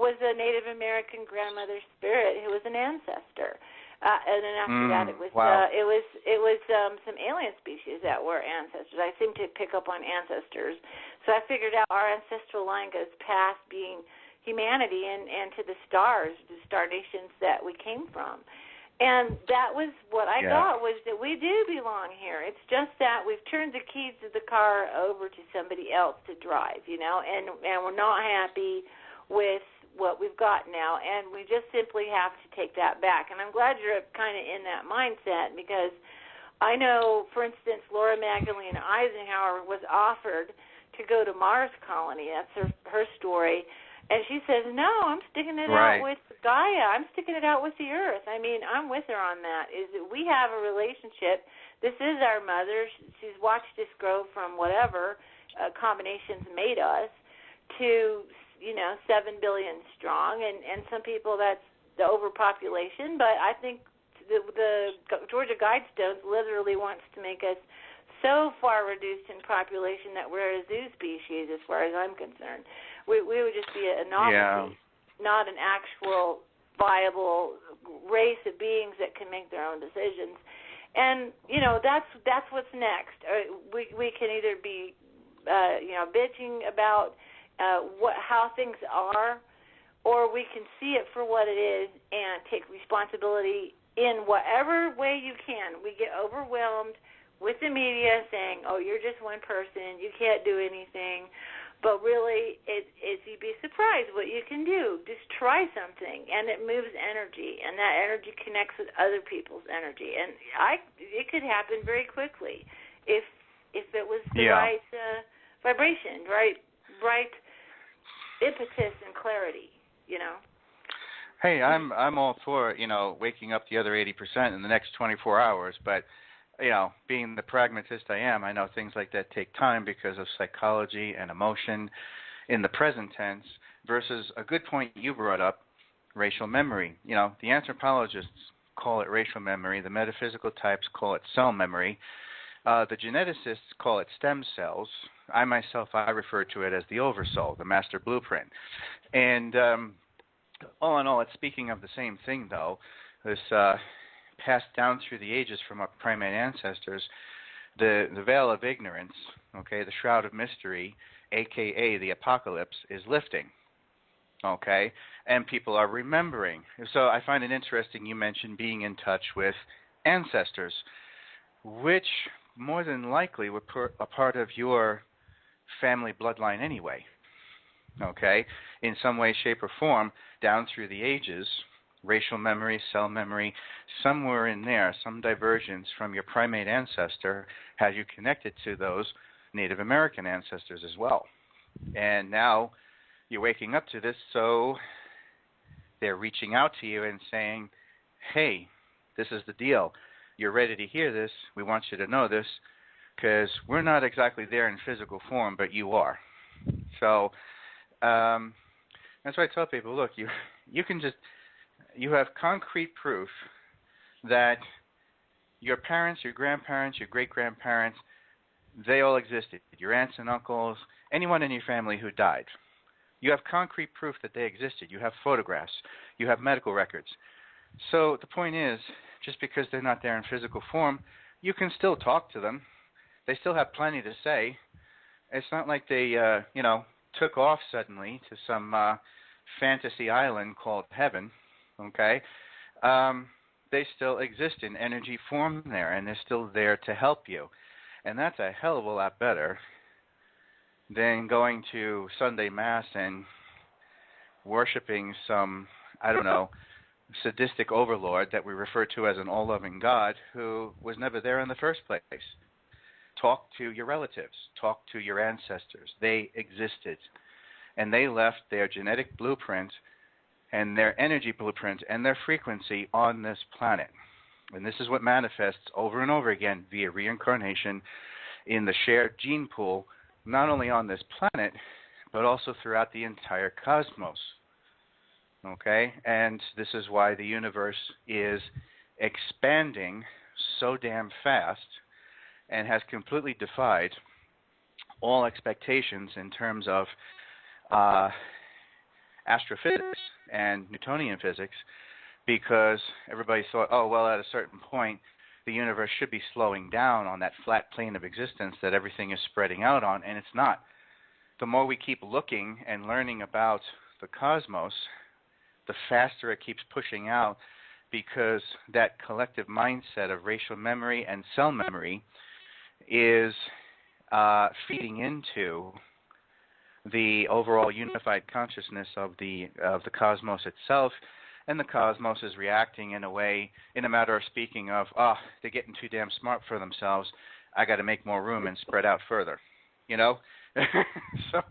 [SPEAKER 4] was a Native American grandmother spirit who was an ancestor. And then after that, it was some alien species that were ancestors. I seem to pick up on ancestors, so I figured out our ancestral line goes past being humanity and to the stars, the star nations that we came from. And that was what I thought, was that we do belong here. It's just that we've turned the keys of the car over to somebody else to drive, and we're not happy with what we've got now, and we just simply have to take that back. And I'm glad you're kind of in that mindset, because I know, for instance, Laura Magdalene Eisenhower was offered to go to Mars colony. That's her story. And she says, no, I'm sticking it out with Gaia. I'm sticking it out with the Earth. I mean, I'm with her on that, is that we have a relationship. This is our mother. She's watched us grow from whatever combinations made us to 7 billion strong, and some people that's the overpopulation, but I think the Georgia Guidestones literally wants to make us so far reduced in population that we're a zoo species as far as I'm concerned. We would just be a novelty, not an actual viable race of beings that can make their own decisions. And, that's what's next. We can either be, bitching about how things are, or we can see it for what it is and take responsibility in whatever way you can. We get overwhelmed with the media saying, oh, you're just one person, you can't do anything. But really, you'd be surprised what you can do. Just try something, and it moves energy, and that energy connects with other people's energy. And it could happen very quickly if it was the right vibration, right impetus and clarity,
[SPEAKER 3] Hey, I'm all for, waking up the other 80% in the next 24 hours, but being the pragmatist I am, I know things like that take time because of psychology and emotion in the present tense versus a good point you brought up, racial memory. The anthropologists call it racial memory. The metaphysical types call it cell memory. The geneticists call it stem cells. I refer to it as the oversoul, the master blueprint. And all in all, it's speaking of the same thing, though. This passed down through the ages from our primate ancestors, the veil of ignorance, the shroud of mystery, a.k.a. the apocalypse, is lifting, and people are remembering. So I find it interesting you mentioned being in touch with ancestors, which more than likely were a part of your family bloodline anyway, in some way, shape, or form, down through the ages. Racial memory, cell memory, somewhere in there, some divergence from your primate ancestor has you connected to those Native American ancestors as well. And now you're waking up to this, so they're reaching out to you and saying, hey, this is the deal. You're ready to hear this. We want you to know this, because we're not exactly there in physical form, but you are. So that's why I tell people, look, you have concrete proof that your parents, your grandparents, your great-grandparents, they all existed. Your aunts and uncles, anyone in your family who died. You have concrete proof that they existed. You have photographs. You have medical records. So the point is, just because they're not there in physical form you can still talk to them. They still have plenty to say. It's not like they, took off suddenly to some fantasy island called heaven, okay? They still exist in energy form there, and they're still there to help you. And that's a hell of a lot better than going to Sunday Mass and worshiping some, I don't know, sadistic overlord that we refer to as an all-loving God who was never there in the first place. Talk to your relatives. Talk to your ancestors. They existed. And they left their genetic blueprint and their energy blueprint and their frequency on this planet. And this is what manifests over and over again via reincarnation in the shared gene pool, not only on this planet, but also throughout the entire cosmos. Okay? And this is why the universe is expanding so damn fast and has completely defied all expectations in terms of astrophysics and Newtonian physics, because everybody thought, oh, well, at a certain point, the universe should be slowing down on that flat plane of existence that everything is spreading out on, and it's not. The more we keep looking and learning about the cosmos, the faster it keeps pushing out, because that collective mindset of racial memory and cell memory is feeding into the overall unified consciousness of the cosmos itself, and the cosmos is reacting in a way, in a matter of speaking, of they're getting too damn smart for themselves. I got to make more room and spread out further, So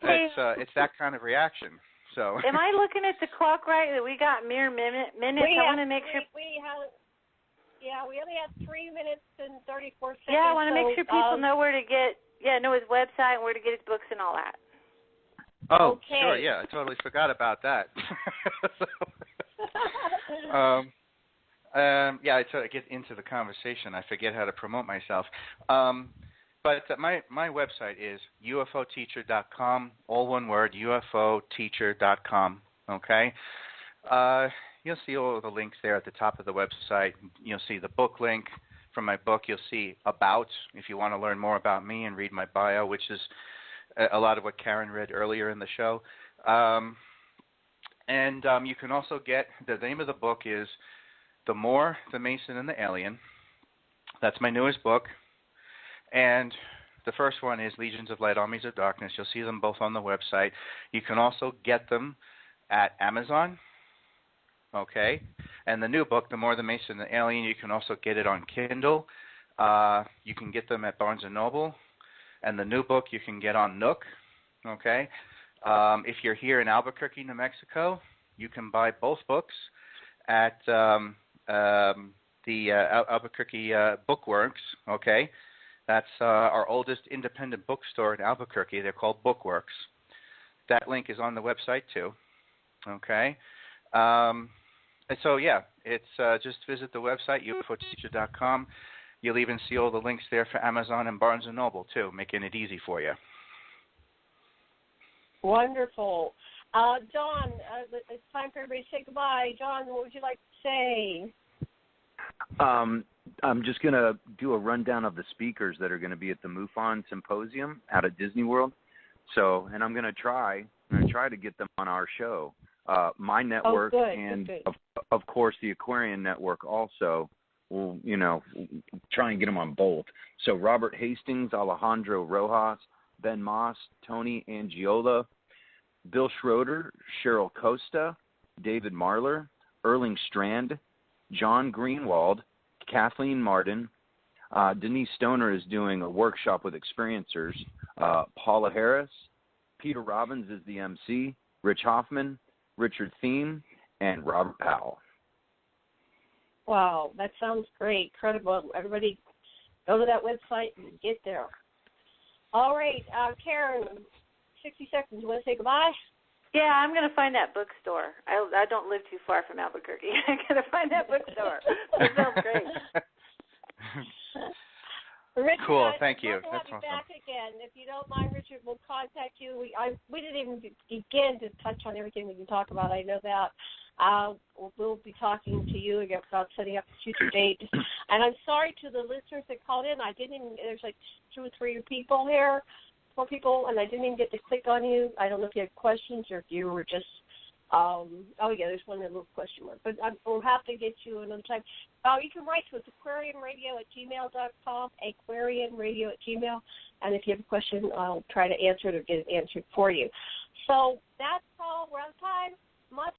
[SPEAKER 3] it's that kind of reaction. So
[SPEAKER 4] am I looking at the clock right? That we got mere minutes. I want to make sure.
[SPEAKER 1] We only have 3 minutes and 34 seconds.
[SPEAKER 4] Yeah, I want to make sure people know where to get. Know his website and where to get his books and all that.
[SPEAKER 3] Oh,
[SPEAKER 1] okay.
[SPEAKER 3] Sure, yeah, I totally forgot about that. I try to get into the conversation. I forget how to promote myself. But my website is ufoteacher.com, all one word, ufoteacher.com, okay? You'll see all of the links there at the top of the website. You'll see the book link from my book. You'll see About, if you want to learn more about me and read my bio, which is a lot of what Karen read earlier in the show. And you can also get, the name of the book is The Moor, the Mason, and the Alien. That's my newest book. And the first one is Legions of Light, Armies of Darkness. You'll see them both on the website. You can also get them at Amazon. Okay. And the new book, The Moor, the Mason, and the Alien, you can also get it on Kindle. You can get them at Barnes & Noble. And the new book you can get on Nook, okay? If you're here in Albuquerque, New Mexico, you can buy both books at the Albuquerque Bookworks, okay? That's our oldest independent bookstore in Albuquerque. They're called Bookworks. That link is on the website too, okay? And so, it's just visit the website, ufoteacher.com. You'll even see all the links there for Amazon and Barnes & Noble, too, making it easy for you.
[SPEAKER 1] Wonderful. John, it's time for everybody to say goodbye. John, what would you like to say?
[SPEAKER 2] I'm just going to do a rundown of the speakers that are going to be at the MUFON Symposium out at Disney World. And I'm going to try to get them on our show. My network good. Of course, the Aquarian Network also. We'll, try and get them on both. So Robert Hastings, Alejandro Rojas, Ben Moss, Tony Angiola, Bill Schroeder, Cheryl Costa, David Marler, Erling Strand, John Greenwald, Kathleen Martin. Denise Stoner is doing a workshop with experiencers. Paula Harris, Peter Robbins is the MC, Rich Hoffman, Richard Thiem, and Robert Powell.
[SPEAKER 1] Wow, that sounds great. Incredible. Everybody go to that website and get there. All right, Karen, 60 seconds. You want to say goodbye?
[SPEAKER 4] Yeah, I'm going to find that bookstore. I don't live too far from Albuquerque. I'm going to find that bookstore. That sounds great.
[SPEAKER 1] Richard,
[SPEAKER 3] cool, thank you.
[SPEAKER 1] That's awesome. Back again. If you don't mind, Richard, we'll contact you. We didn't even begin to touch on everything we can talk about. I know that. We'll be talking to you about setting up a future date. And I'm sorry to the listeners that called in. I didn't even, there's like 2 or 3 people here, 4 people, and I didn't even get to click on you. I don't know if you had questions or if you were just, oh, yeah, there's one little question mark. But we'll have to get you another time. You can write to us, aquarianradio@gmail.com, aquarianradio@gmail. And if you have a question, I'll try to answer it or get it answered for you. So that's all. We're out of time. Much